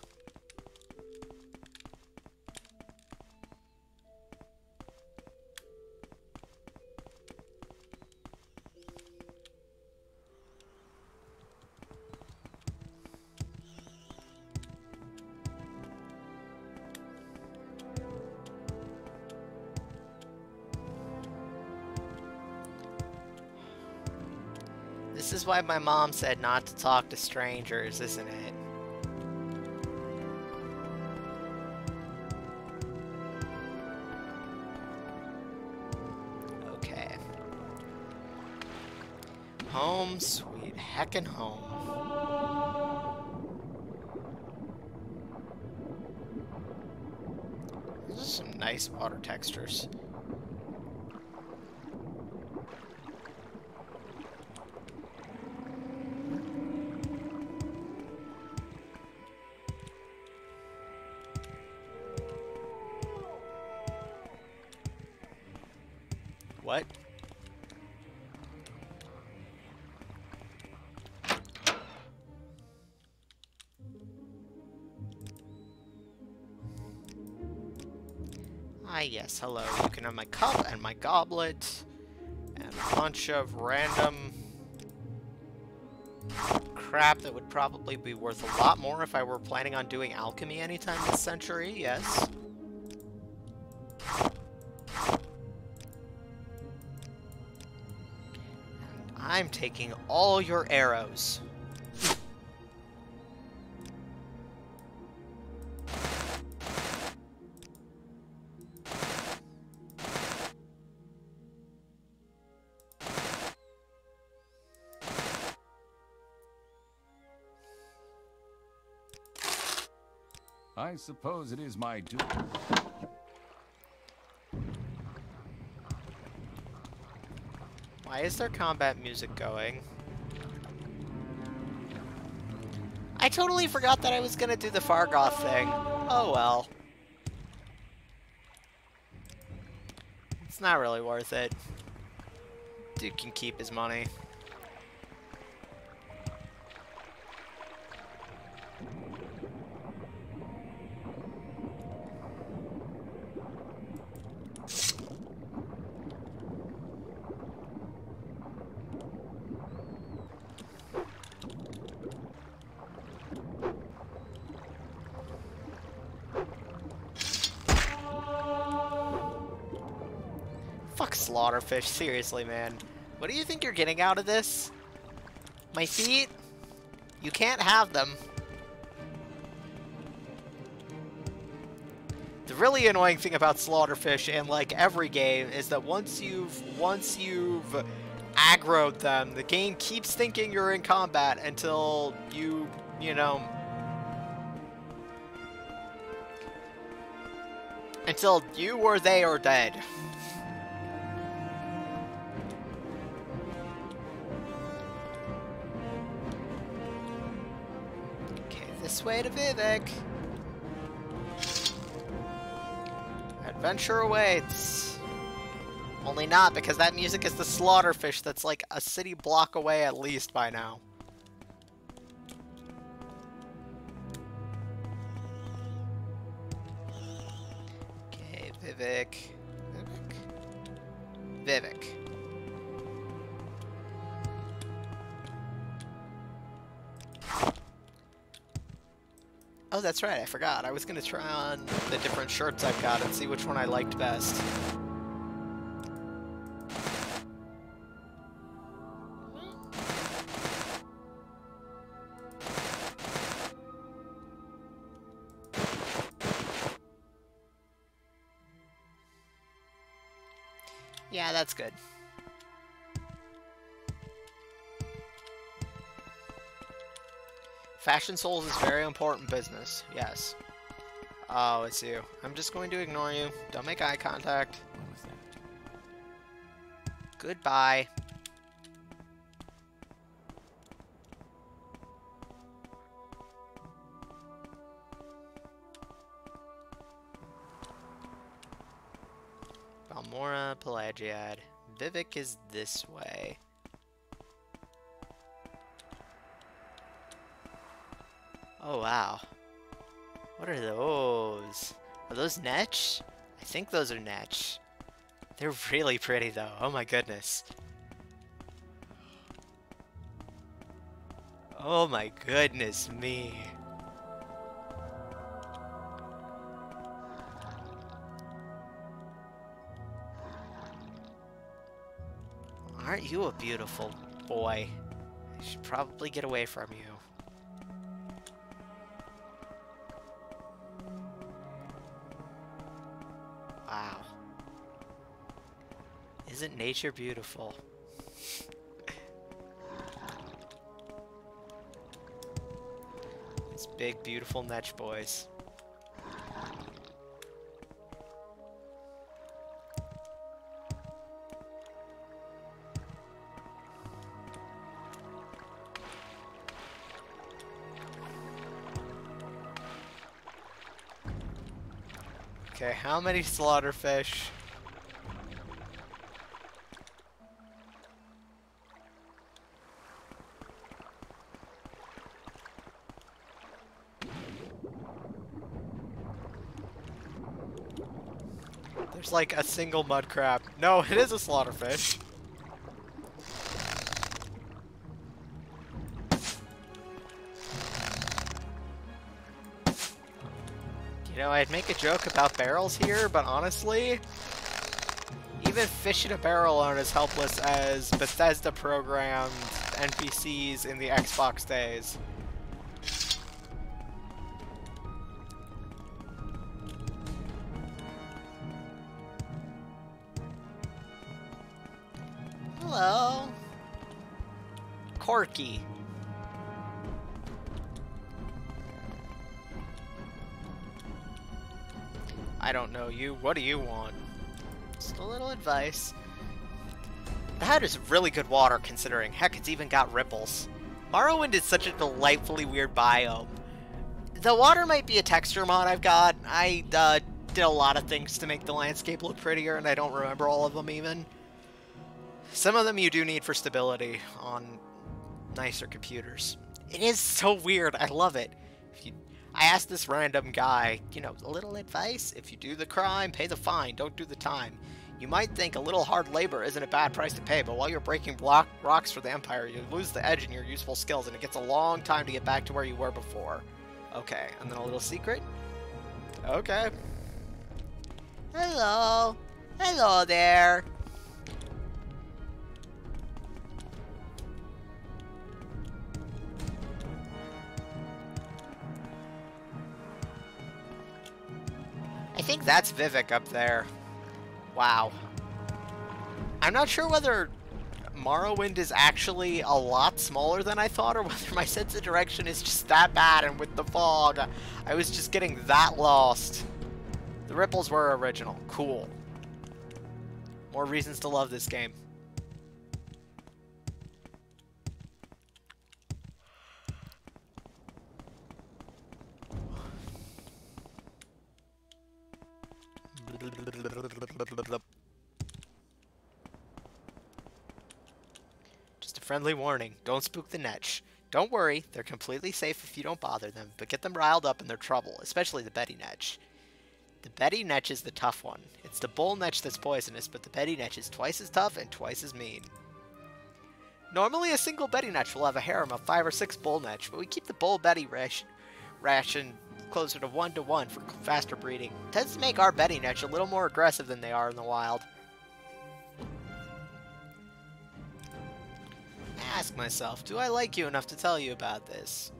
This is why my mom said not to talk to strangers, isn't it? Okay. Home, sweet heckin' home. Those are some nice water textures. What? Ah, yes, hello. You can have my cup and my goblet and a bunch of random crap that would probably be worth a lot more if I were planning on doing alchemy anytime this century, yes. I'm taking all your arrows. I suppose it is my duty. Why is there combat music going? I totally forgot that I was gonna do the Fargoth thing. Oh well. It's not really worth it. Dude can keep his money. Fuck Slaughterfish, seriously, man. What do you think you're getting out of this? My feet? You can't have them. The really annoying thing about Slaughterfish in like every game is that once you've aggroed them, the game keeps thinking you're in combat until you know, until you or they are dead. Okay, this way to Vivek. Adventure awaits. Only not, because that music is the Slaughterfish that's like a city block away at least by now. Okay, Vivek. Vivek. Oh, that's right, I forgot. I was gonna try on the different shirts I've got and see which one I liked best. Yeah, that's good. Fashion Souls is very important business, yes. Oh, it's you. I'm just going to ignore you. Don't make eye contact. What was that? Goodbye. Pelagiad. Vivek is this way. Oh, wow. What are those? Are those Netch? I think those are Netch. They're really pretty, though. Oh my goodness. Oh my goodness me. Aren't you a beautiful boy? I should probably get away from you. Wow. Isn't nature beautiful? These big, beautiful Netch boys. Okay, how many slaughterfish? There's like a single mud crab. No, it is a slaughterfish. You know, I'd make a joke about barrels here, but honestly, even fish in a barrel aren't as helpless as Bethesda programmed NPCs in the Xbox days. Hello. Corky. I don't know you. What do you want? Just a little advice. That is really good water considering. Heck, it's even got ripples. Morrowind is such a delightfully weird biome. The water might be a texture mod I've got. I did a lot of things to make the landscape look prettier, and I don't remember all of them even. Some of them you do need for stability on nicer computers. It is so weird. I love it. I asked this random guy, you know, a little advice. If you do the crime, pay the fine. Don't do the time. You might think a little hard labor isn't a bad price to pay, but while you're breaking rocks for the Empire, you lose the edge in your useful skills, and it gets a long time to get back to where you were before. Okay, and then a little secret? Okay. Hello. Hello there. I think that's Vivek up there. Wow. I'm not sure whether Morrowind is actually a lot smaller than I thought, or whether my sense of direction is just that bad, and with the fog, I was just getting that lost. The ripples were original. Cool. More reasons to love this game. Just a friendly warning. Don't spook the Netch. Don't worry, they're completely safe if you don't bother them, but get them riled up and they're trouble, especially the Betty Netch. The Betty Netch is the tough one. It's the Bull Netch that's poisonous, but the Betty Netch is twice as tough and twice as mean. Normally a single Betty Netch will have a harem of 5 or 6 Bull Netch, but we keep the Bull Betty ration closer to 1-to-1 for faster breeding. It tends to make our Betty Netch a little more aggressive than they are in the wild. I ask myself, do I like you enough to tell you about this?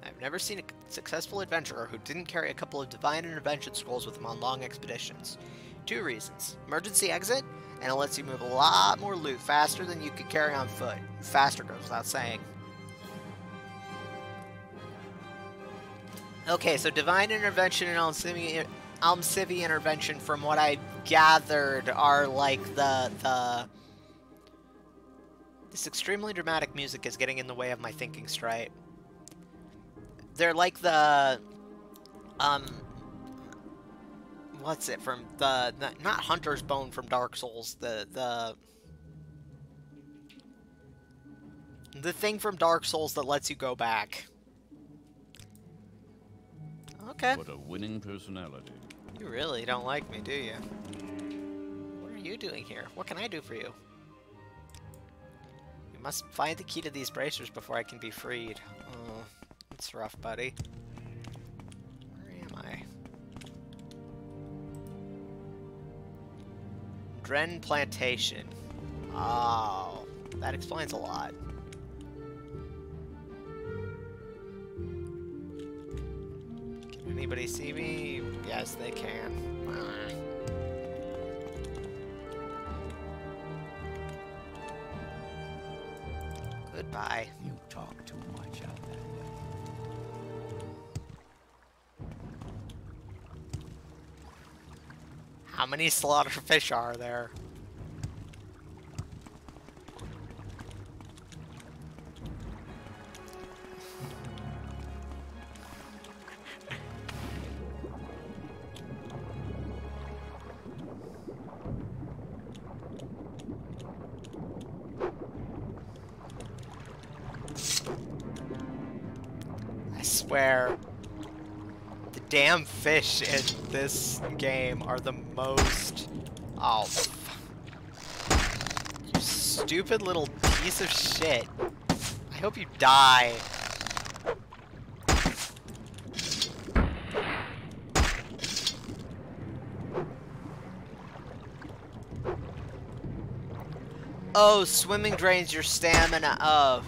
I've never seen a successful adventurer who didn't carry a couple of divine intervention scrolls with him on long expeditions. 2 reasons. Emergency exit, and it lets you move a lot more loot faster than you could carry on foot. Faster goes without saying. Okay, so divine intervention and Almcivi intervention, from what I gathered, are like this extremely dramatic music is getting in the way of my thinking straight. They're like the what's it from the not Hunter's Bone from Dark Souls, the thing from Dark Souls that lets you go back. Okay. What a winning personality. You really don't like me, do you? What are you doing here? What can I do for you? You must find the key to these bracers before I can be freed. Oh, that's rough, buddy. Where am I? Dren Plantation. Oh, that explains a lot. Can anybody see me? Yes, they can. Goodbye. You talk too much out there. How many slaughterfish are there? I swear, the damn fish in this game are the most... Oh, you stupid little piece of shit. I hope you die. Oh, swimming drains your stamina of...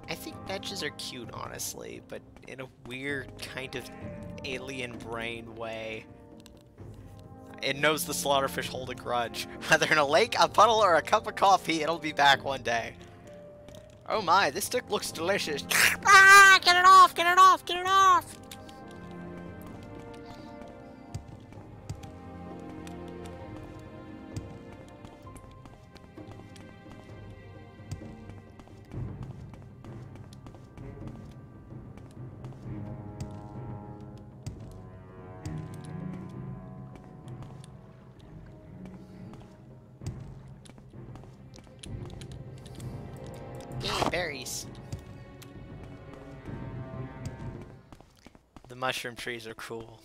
I think benches are cute, honestly, but in a weird kind of alien brain way. It knows the slaughterfish hold a grudge. Whether in a lake, a puddle, or a cup of coffee, it'll be back one day. Oh my, this stick looks delicious. Ah, get it off, get it off, get it off! Yay, berries. The mushroom trees are cool.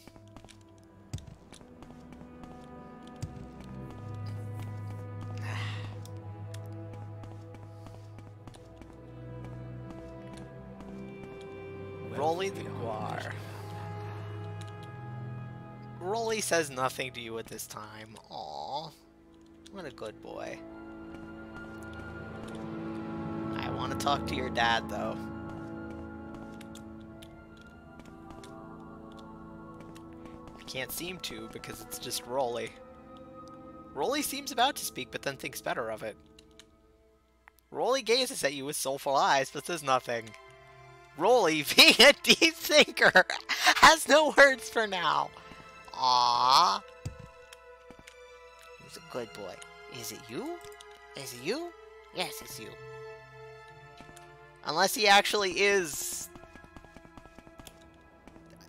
Rolly the Guar. Rolly says nothing to you at this time. Aww. What a good boy. I want to talk to your dad, though. I can't seem to because it's just Rolly. Rolly seems about to speak, but then thinks better of it. Rolly gazes at you with soulful eyes, but says nothing. Rolly, being a deep thinker, has no words for now. Aww. He's a good boy. Is it you? Is it you? Yes, it's you. Unless he actually is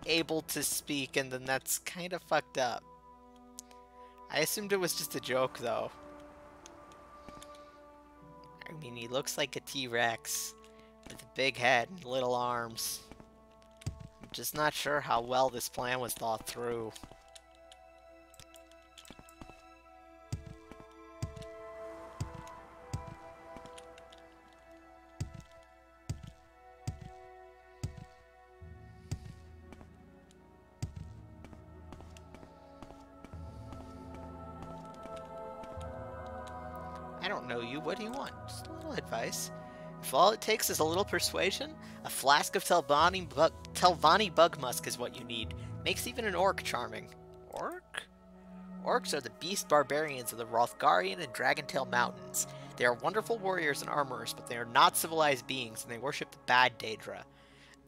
able to speak, and then that's kind of fucked up. I assumed it was just a joke, though. I mean, he looks like a T-Rex with a big head and little arms. I'm just not sure how well this plan was thought through. I don't know you. What do you want? Just a little advice. If all it takes is a little persuasion, a flask of Telvanni bug musk is what you need. Makes even an orc charming. Orc? Orcs are the beast barbarians of the Rothgarian and Dragontail Mountains. They are wonderful warriors and armorers, but they are not civilized beings, and they worship the bad Daedra.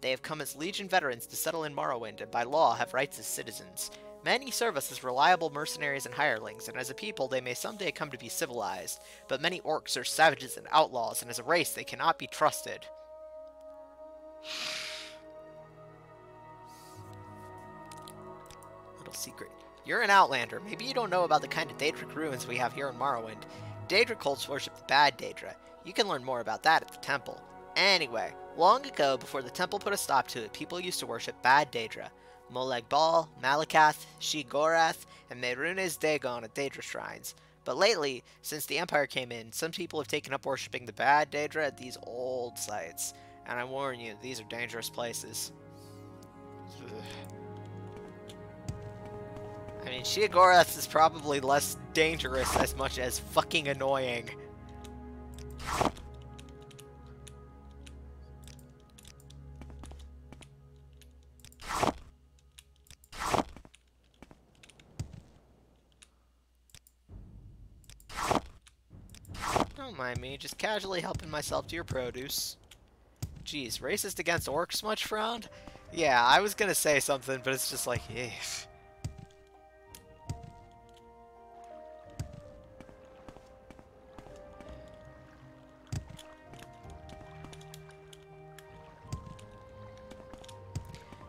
They have come as Legion veterans to settle in Morrowind, and by law have rights as citizens. Many serve us as reliable mercenaries and hirelings, and as a people they may someday come to be civilized, but many orcs are savages and outlaws, and as a race they cannot be trusted. Little secret. You're an outlander. Maybe you don't know about the kind of Daedric ruins we have here in Morrowind. Daedric cults worship the bad Daedra. You can learn more about that at the temple. Anyway, long ago, before the temple put a stop to it, people used to worship bad Daedra. Molag Bal, Malakath, Sheogorath, and Mehrunes Dagon at Daedra shrines. But lately, since the Empire came in, some people have taken up worshipping the bad Daedra at these old sites. And I warn you, these are dangerous places. I mean, Sheogorath is probably less dangerous as much as fucking annoying. Don't mind me, just casually helping myself to your produce. Jeez, racist against orcs much frowned? Yeah, I was gonna say something, but it's just like, eh.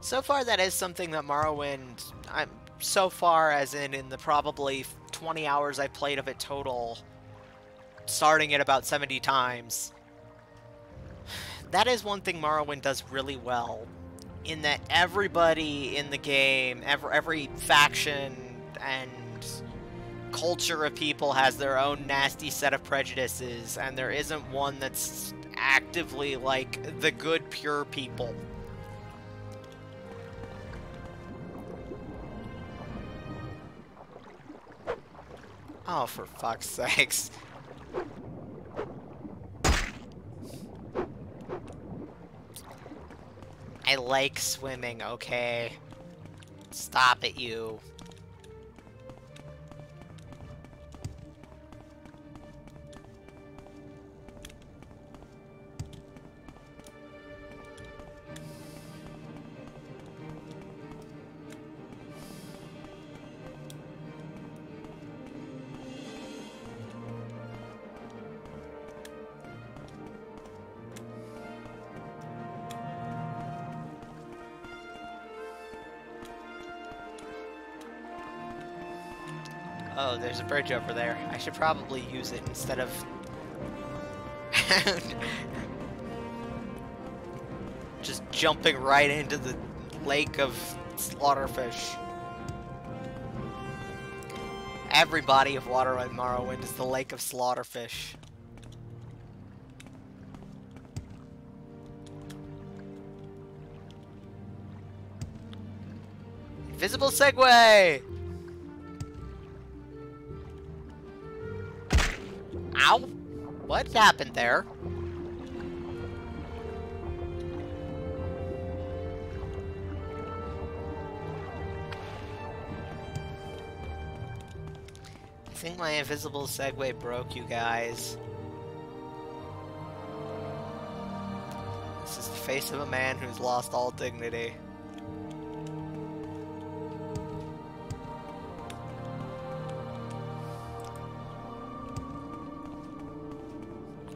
So far, that is something that Morrowind, so far as in the probably 20 hours I played of it total, starting it about 70 times. That is one thing Morrowind does really well, in that everybody in the game, every faction and culture of people has their own nasty set of prejudices, and there isn't one that's actively like the good, pure people. Oh, for fuck's sakes. I like swimming, okay? Stop it, you. Oh, there's a bridge over there. I should probably use it instead of... just jumping right into the lake of slaughterfish. Every body of water in Morrowind is the lake of slaughterfish. Invisible Segway! Ow! What happened there? I think my invisible Segway broke, you guys. This is the face of a man who's lost all dignity.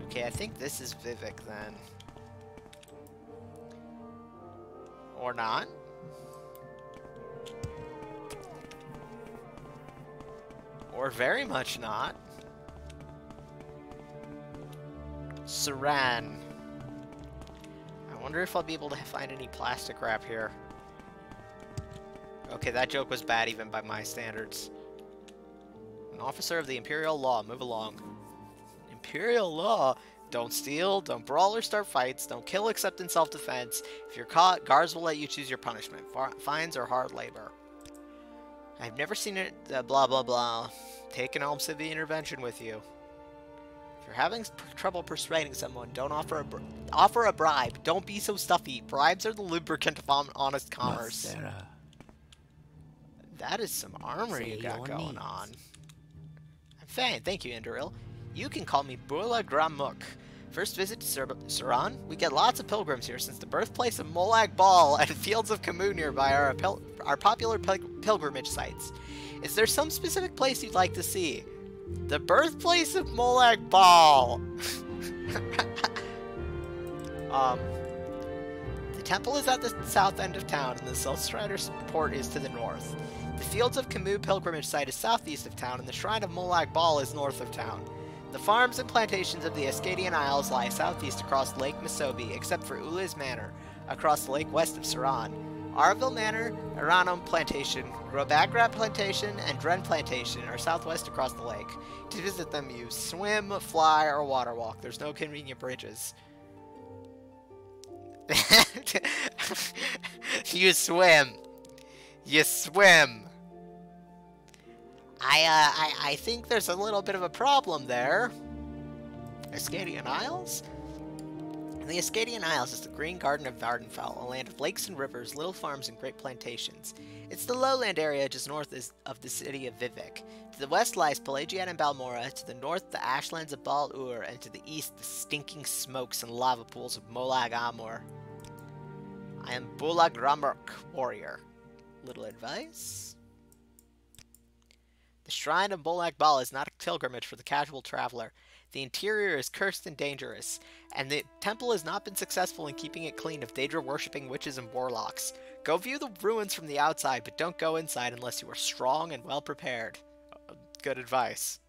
Okay, I think this is Vivek then. Or not. Or very much not. Saran. I wonder if I'll be able to find any plastic wrap here. Okay, that joke was bad even by my standards. An officer of the Imperial Law, move along. Imperial Law? Don't steal, don't brawl or start fights, don't kill except in self-defense. If you're caught, guards will let you choose your punishment. Fines or hard labor. I've never seen it, blah blah blah. Take an Almcivian intervention with you. If you're having trouble persuading someone, don't offer a bribe. Don't be so stuffy. Bribes are the lubricant of honest commerce. Sarah. That is some armor you got going on. I'm fine, thank you, Indoril. You can call me Bula Gramuk. First visit to Suran? We get lots of pilgrims here since the birthplace of Molag Bal and Fields of Camus nearby are our popular pilgrimage sites. Is there some specific place you'd like to see? The birthplace of Molag Bal! The temple is at the south end of town, and the Silstrider's port is to the north. The Fields of Camus pilgrimage site is southeast of town, and the Shrine of Molag Bal is north of town. The farms and plantations of the Ascadian Isles lie southeast across Lake Misobi, except for Ule's Manor, across the lake west of Suran. Arville Manor, Aranum Plantation, Grobagrat Plantation, and Dren Plantation are southwest across the lake. To visit them, you swim, fly, or water walk. There's no convenient bridges. You swim. You swim. I think there's a little bit of a problem there. Ascadian Isles? The Ascadian Isles is the Green Garden of Vardenfell, a land of lakes and rivers, little farms, and great plantations. It's the lowland area just north of the city of Vivek. To the west lies Pelagiad and Balmora, to the north the ashlands of Bal Ur, and to the east the stinking smokes and lava pools of Molag Amur. I am Bulag Ramurk, warrior. Little advice? The Shrine of Molag Bal is not a pilgrimage for the casual traveler. The interior is cursed and dangerous, and the temple has not been successful in keeping it clean of Daedra-worshipping witches and warlocks. Go view the ruins from the outside, but don't go inside unless you are strong and well prepared. Good advice.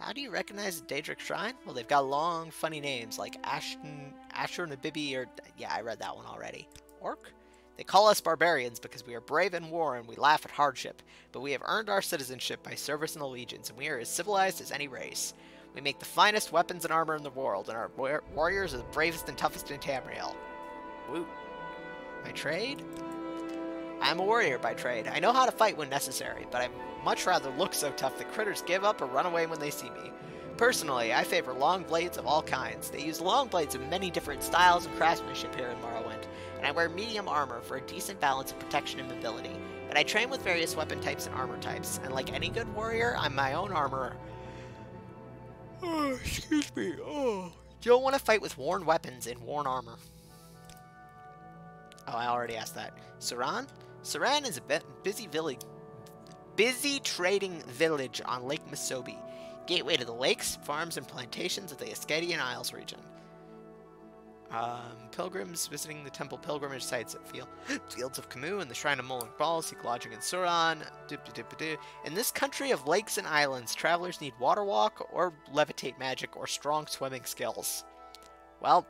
How do you recognize the Daedric Shrine? Well, they've got long, funny names like Ashur-Nabibi, or... yeah, I read that one already. Orc? They call us barbarians because we are brave in war and we laugh at hardship, but we have earned our citizenship by service in the legions, and we are as civilized as any race. We make the finest weapons and armor in the world, and our warriors are the bravest and toughest in Tamriel. Woo. My trade? I am a warrior by trade. I know how to fight when necessary, but I'd much rather look so tough that critters give up or run away when they see me. Personally, I favor long blades of all kinds. They use long blades of many different styles and craftsmanship here in Morrowind, and I wear medium armor for a decent balance of protection and mobility. But I train with various weapon types and armor types, and like any good warrior, I'm my own armorer. Oh, excuse me. Oh. You don't want to fight with worn weapons in worn armor. Oh, I already asked that. Suran? Suran is a busy trading village on Lake Misobi, gateway to the lakes, farms, and plantations of the Ascadian Isles region. Pilgrims visiting the temple pilgrimage sites at Fields of Camus and the Shrine of Molag Bal seek lodging in Suran. In this country of lakes and islands, travelers need water walk or levitate magic or strong swimming skills. Well,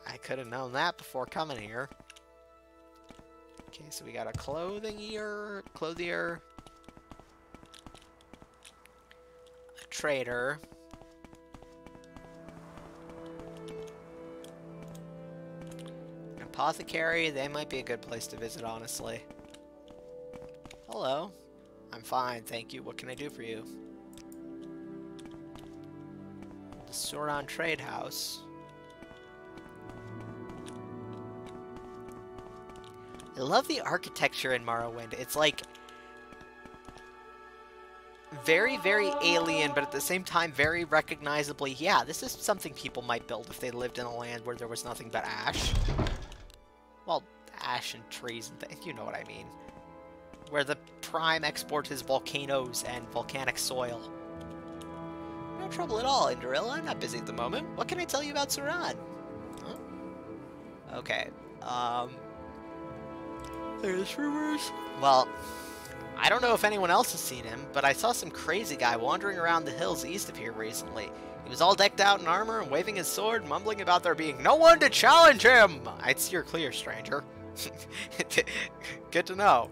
I could have known that before coming here. Okay, so we got a clothier, a trader, an apothecary. They might be a good place to visit, honestly. Hello. I'm fine, thank you. What can I do for you? The Suran Trade House. I love the architecture in Morrowind. It's like very, very alien, but at the same time very recognizably, yeah, this is something people might build if they lived in a land where there was nothing but ash. Well, ash and trees and things, you know what I mean. Where the prime export is volcanoes and volcanic soil. No trouble at all, Indorilla. I'm not busy at the moment. What can I tell you about Suran? Huh? Okay, there's rumors. Well, I don't know if anyone else has seen him, but I saw some crazy guy wandering around the hills east of here recently. He was all decked out in armor and waving his sword, mumbling about there being no one to challenge him! I'd steer clear, stranger. Good to know.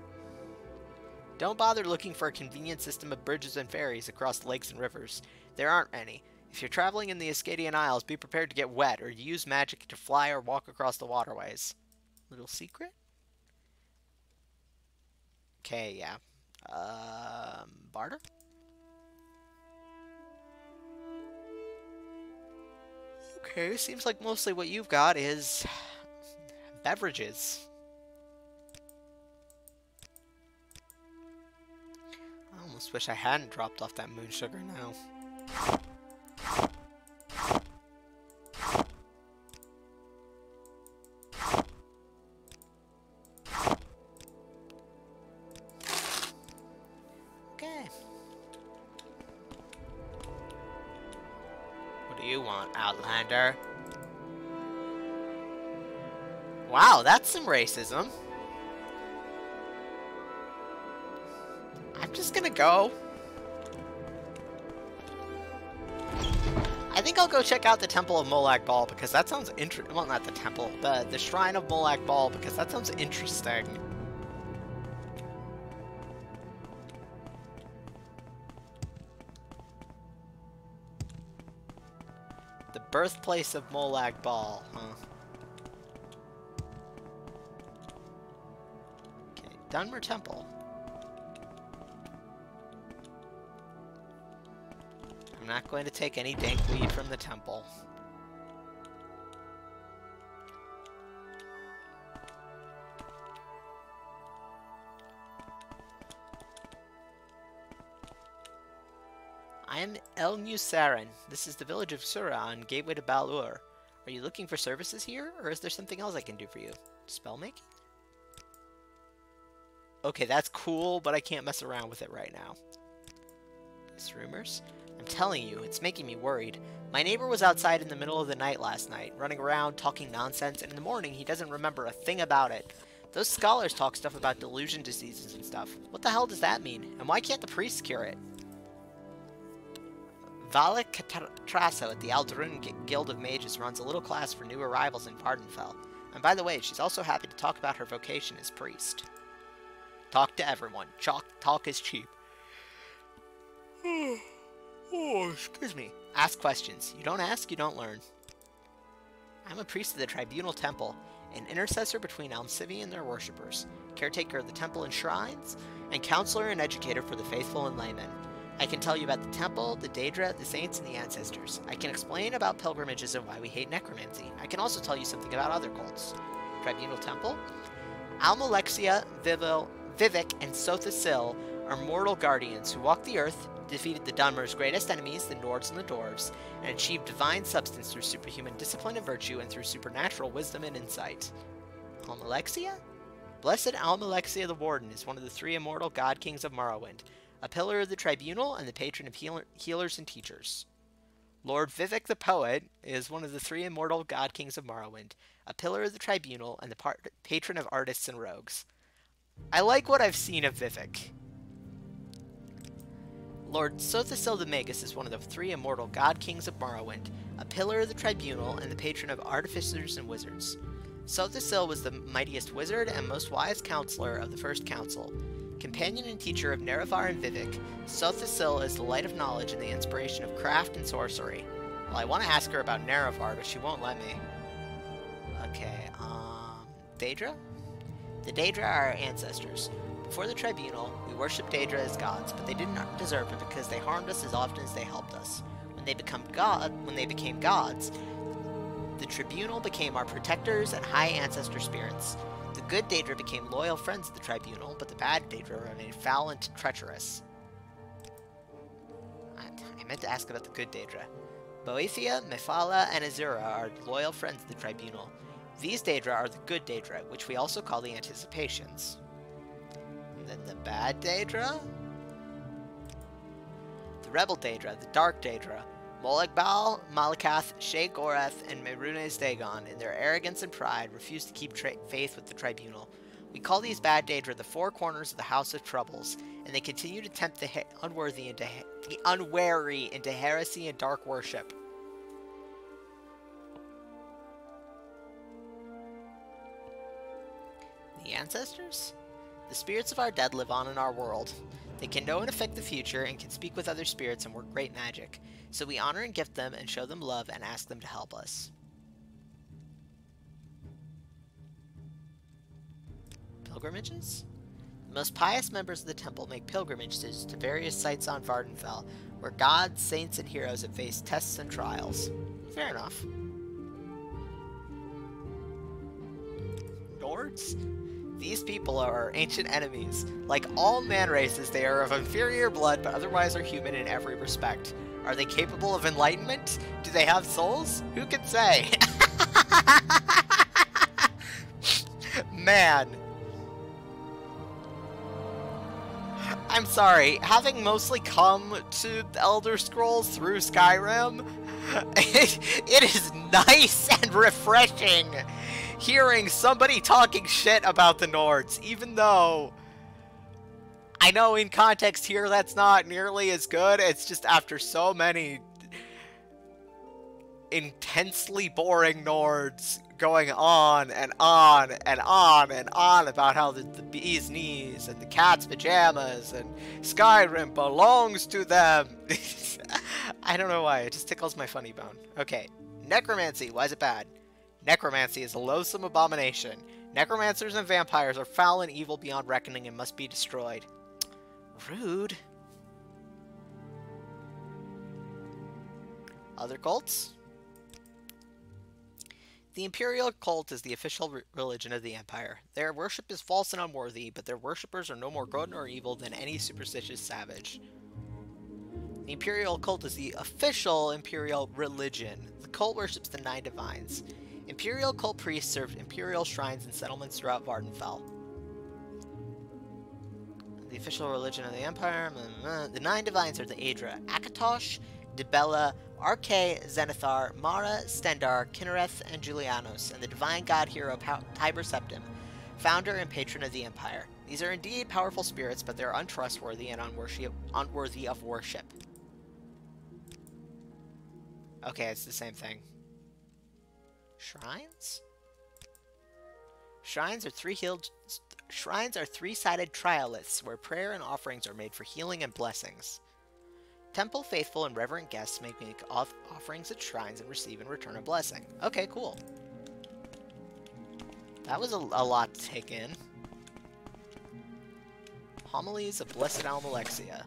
Don't bother looking for a convenient system of bridges and ferries across the lakes and rivers. There aren't any. If you're traveling in the Ascadian Isles, be prepared to get wet or use magic to fly or walk across the waterways. Little secret? Okay, yeah. Barter? Okay, seems like mostly what you've got is beverages. Almost wish I hadn't dropped off that moon sugar now. Okay. What do you want, Outlander? Wow, that's some racism. I'm just gonna go. I think I'll go check out the Temple of Molag Bal because that sounds interesting. Well, not the temple, the Shrine of Molag Bal because that sounds interesting. The birthplace of Molag Bal, huh? Okay, Dunmer Temple. I'm not going to take any dank weed from the temple. I am El Nusaran. This is the village of Sura on Gateway to Balur. Are you looking for services here, or is there something else I can do for you? Spell making? Okay, that's cool, but I can't mess around with it right now. These rumors? I'm telling you, it's making me worried. My neighbor was outside in the middle of the night last night, running around, talking nonsense, and in the morning he doesn't remember a thing about it. Those scholars talk stuff about delusion diseases and stuff. What the hell does that mean? And why can't the priests cure it? Vala Catrasso at the Aldrun Guild of Mages runs a little class for new arrivals in Vardenfell. And by the way, she's also happy to talk about her vocation as priest. Talk to everyone. Talk is cheap. Oh, excuse me. Ask questions. You don't ask, you don't learn. I'm a priest of the Tribunal Temple, an intercessor between Almcivi and their worshippers, caretaker of the temple and shrines, and counselor and educator for the faithful and laymen. I can tell you about the temple, the Daedra, the saints, and the ancestors. I can explain about pilgrimages and why we hate necromancy. I can also tell you something about other cults. Tribunal Temple? Almalexia, Vivek, and Sothasil are mortal guardians who walk the earth, defeated the Dunmer's greatest enemies, the Nords and the Dwarves, and achieved divine substance through superhuman discipline and virtue and through supernatural wisdom and insight. Almalexia? Blessed Almalexia the Warden is one of the three immortal god kings of Morrowind, a pillar of the Tribunal and the patron of healers and teachers. Lord Vivek the Poet is one of the three immortal god kings of Morrowind, a pillar of the Tribunal and the patron of artists and rogues. I like what I've seen of Vivek. Lord Sothasil the Magus is one of the three immortal god kings of Morrowind, a pillar of the Tribunal and the patron of artificers and wizards. Sothasil was the mightiest wizard and most wise counselor of the First Council. Companion and teacher of Nerevar and Vivek, Sothasil is the light of knowledge and the inspiration of craft and sorcery. Well, I want to ask her about Nerevar, but she won't let me. Okay, Daedra? The Daedra are our ancestors. Before the Tribunal, we worshipped Daedra as gods, but they didn't deserve it because they harmed us as often as they helped us. When they became gods, the Tribunal became our protectors and high ancestor spirits. The good Daedra became loyal friends of the Tribunal, but the bad Daedra remained foul and treacherous. I meant to ask about the good Daedra. Boethia, Mephala, and Azura are loyal friends of the Tribunal. These Daedra are the good Daedra, which we also call the Anticipations. And then the bad Daedra? The rebel Daedra, the dark Daedra, Molag Bal, Malakath, Sheogorath, and Merunes Dagon, in their arrogance and pride, refuse to keep faith with the Tribunal. We call these bad Daedra the Four Corners of the House of Troubles, and they continue to tempt the unwary into heresy and dark worship. The ancestors? The spirits of our dead live on in our world. They can know and affect the future and can speak with other spirits and work great magic. So we honor and gift them and show them love and ask them to help us. Pilgrimages? The most pious members of the temple make pilgrimages to various sites on Vardenfell, where gods, saints, and heroes have faced tests and trials. Fair enough. Nords? These people are our ancient enemies. Like all man races, they are of inferior blood, but otherwise are human in every respect. Are they capable of enlightenment? Do they have souls? Who can say? Man. I'm sorry, having mostly come to the Elder Scrolls through Skyrim, it is nice and refreshing hearing somebody talking shit about the Nords, even though I know in context here that's not nearly as good. It's just after so many intensely boring Nords going on and on and on and on about how the bee's knees and the cat's pajamas and Skyrim belongs to them. I don't know why, it just tickles my funny bone. Okay, necromancy, why is it bad? Necromancy is a loathsome abomination. Necromancers and vampires are foul and evil beyond reckoning and must be destroyed. Rude. Other cults? The Imperial cult is the official religion of the Empire. Their worship is false and unworthy, but their worshippers are no more good nor evil than any superstitious savage. The Imperial cult is the official Imperial religion. The cult worships the 9 divines. Imperial cult priests served Imperial shrines in settlements throughout Vardenfell. The official religion of the Empire. The 9 divines are the Aedra, Akatosh, Dibella, Arche, Zenithar, Mara, Stendar, Kinnereth, and Julianos, and the divine god hero Tiber Septim, founder and patron of the Empire. These are indeed powerful spirits, but they are untrustworthy and unworthy of worship. Okay, it's the same thing. Shrines? Shrines are three-sided trioliths where prayer and offerings are made for healing and blessings. Temple faithful and reverent guests may make offerings at shrines and receive in return a blessing. Okay, cool. That was a lot to take in. Homilies of Blessed Almalexia.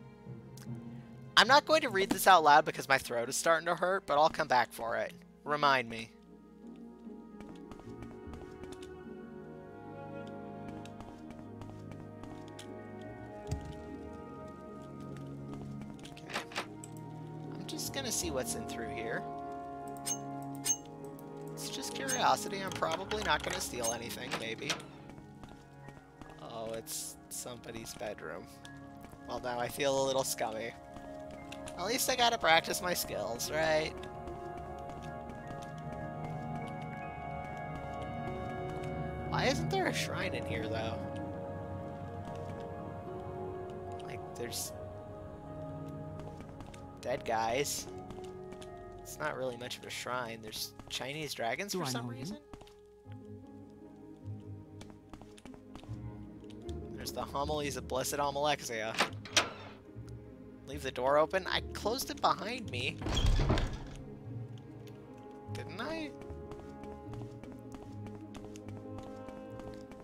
I'm not going to read this out loud because my throat is starting to hurt, but I'll come back for it. Remind me. Gonna see what's in through here. It's just curiosity. I'm probably not gonna steal anything, maybe. Oh, it's somebody's bedroom. Well, now I feel a little scummy. At least I gotta practice my skills, right? Why isn't there a shrine in here, though? Like, there's dead guys. It's not really much of a shrine. There's Chinese dragons for some reason. There's the homilies of Blessed Almalexia. Leave the door open. I closed it behind me. Didn't I?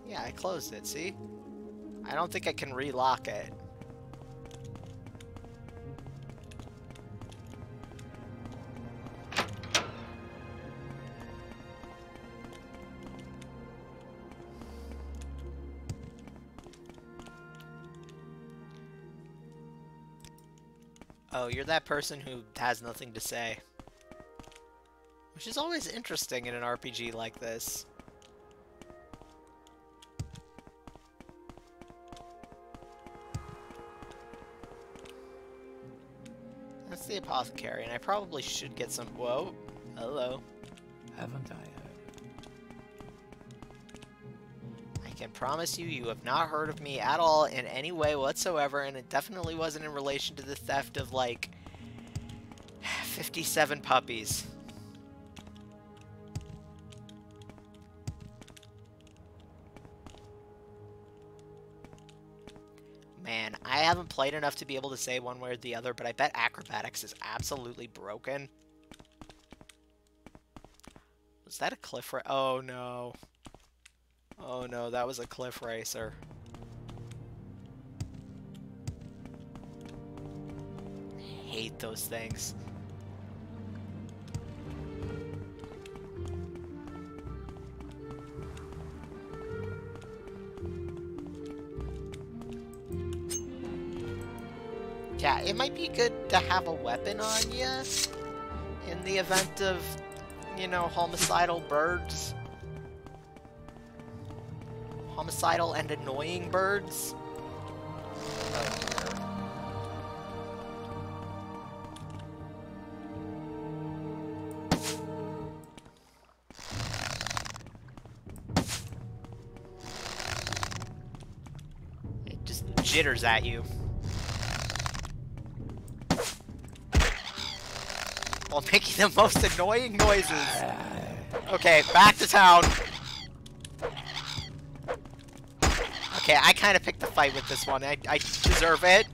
Yeah, I closed it, see? I don't think I can relock it. Oh, you're that person who has nothing to say. Which is always interesting in an RPG like this. That's the apothecary, and I probably should get some... Whoa. Hello. Haven't I heard? I can promise you, you have not heard of me at all in any way whatsoever, and it definitely wasn't in relation to the theft of, like, 57 puppies. Man, I haven't played enough to be able to say one way or the other, but I bet acrobatics is absolutely broken. Was that a cliff racer? Oh no. Oh no, that was a cliff racer. I hate those things. Yeah, it might be good to have a weapon on you in the event of, you know, homicidal birds. Homicidal and annoying birds. It just jitters at you. While making the most annoying noises. Okay, back to town. Okay, I kind of picked the fight with this one. I deserve it.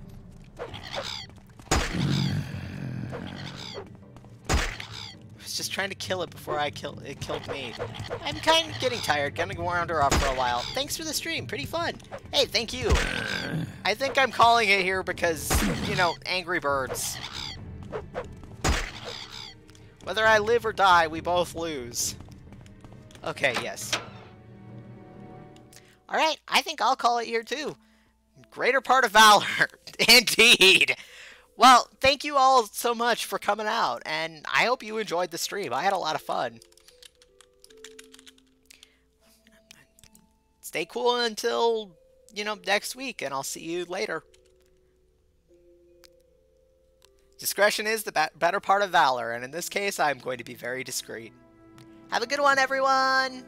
I was just trying to kill it before it killed me. I'm kind of getting tired. Gonna wander off for a while. Thanks for the stream. Pretty fun. Hey, thank you. I think I'm calling it here because, you know, Angry Birds. Whether I live or die, we both lose. Okay, yes. Alright, I think I'll call it here too. Greater part of valor. Indeed. Well, thank you all so much for coming out, and I hope you enjoyed the stream. I had a lot of fun. Stay cool until, you know, next week, and I'll see you later. Discretion is the better part of valor, and in this case, I'm going to be very discreet. Have a good one, everyone!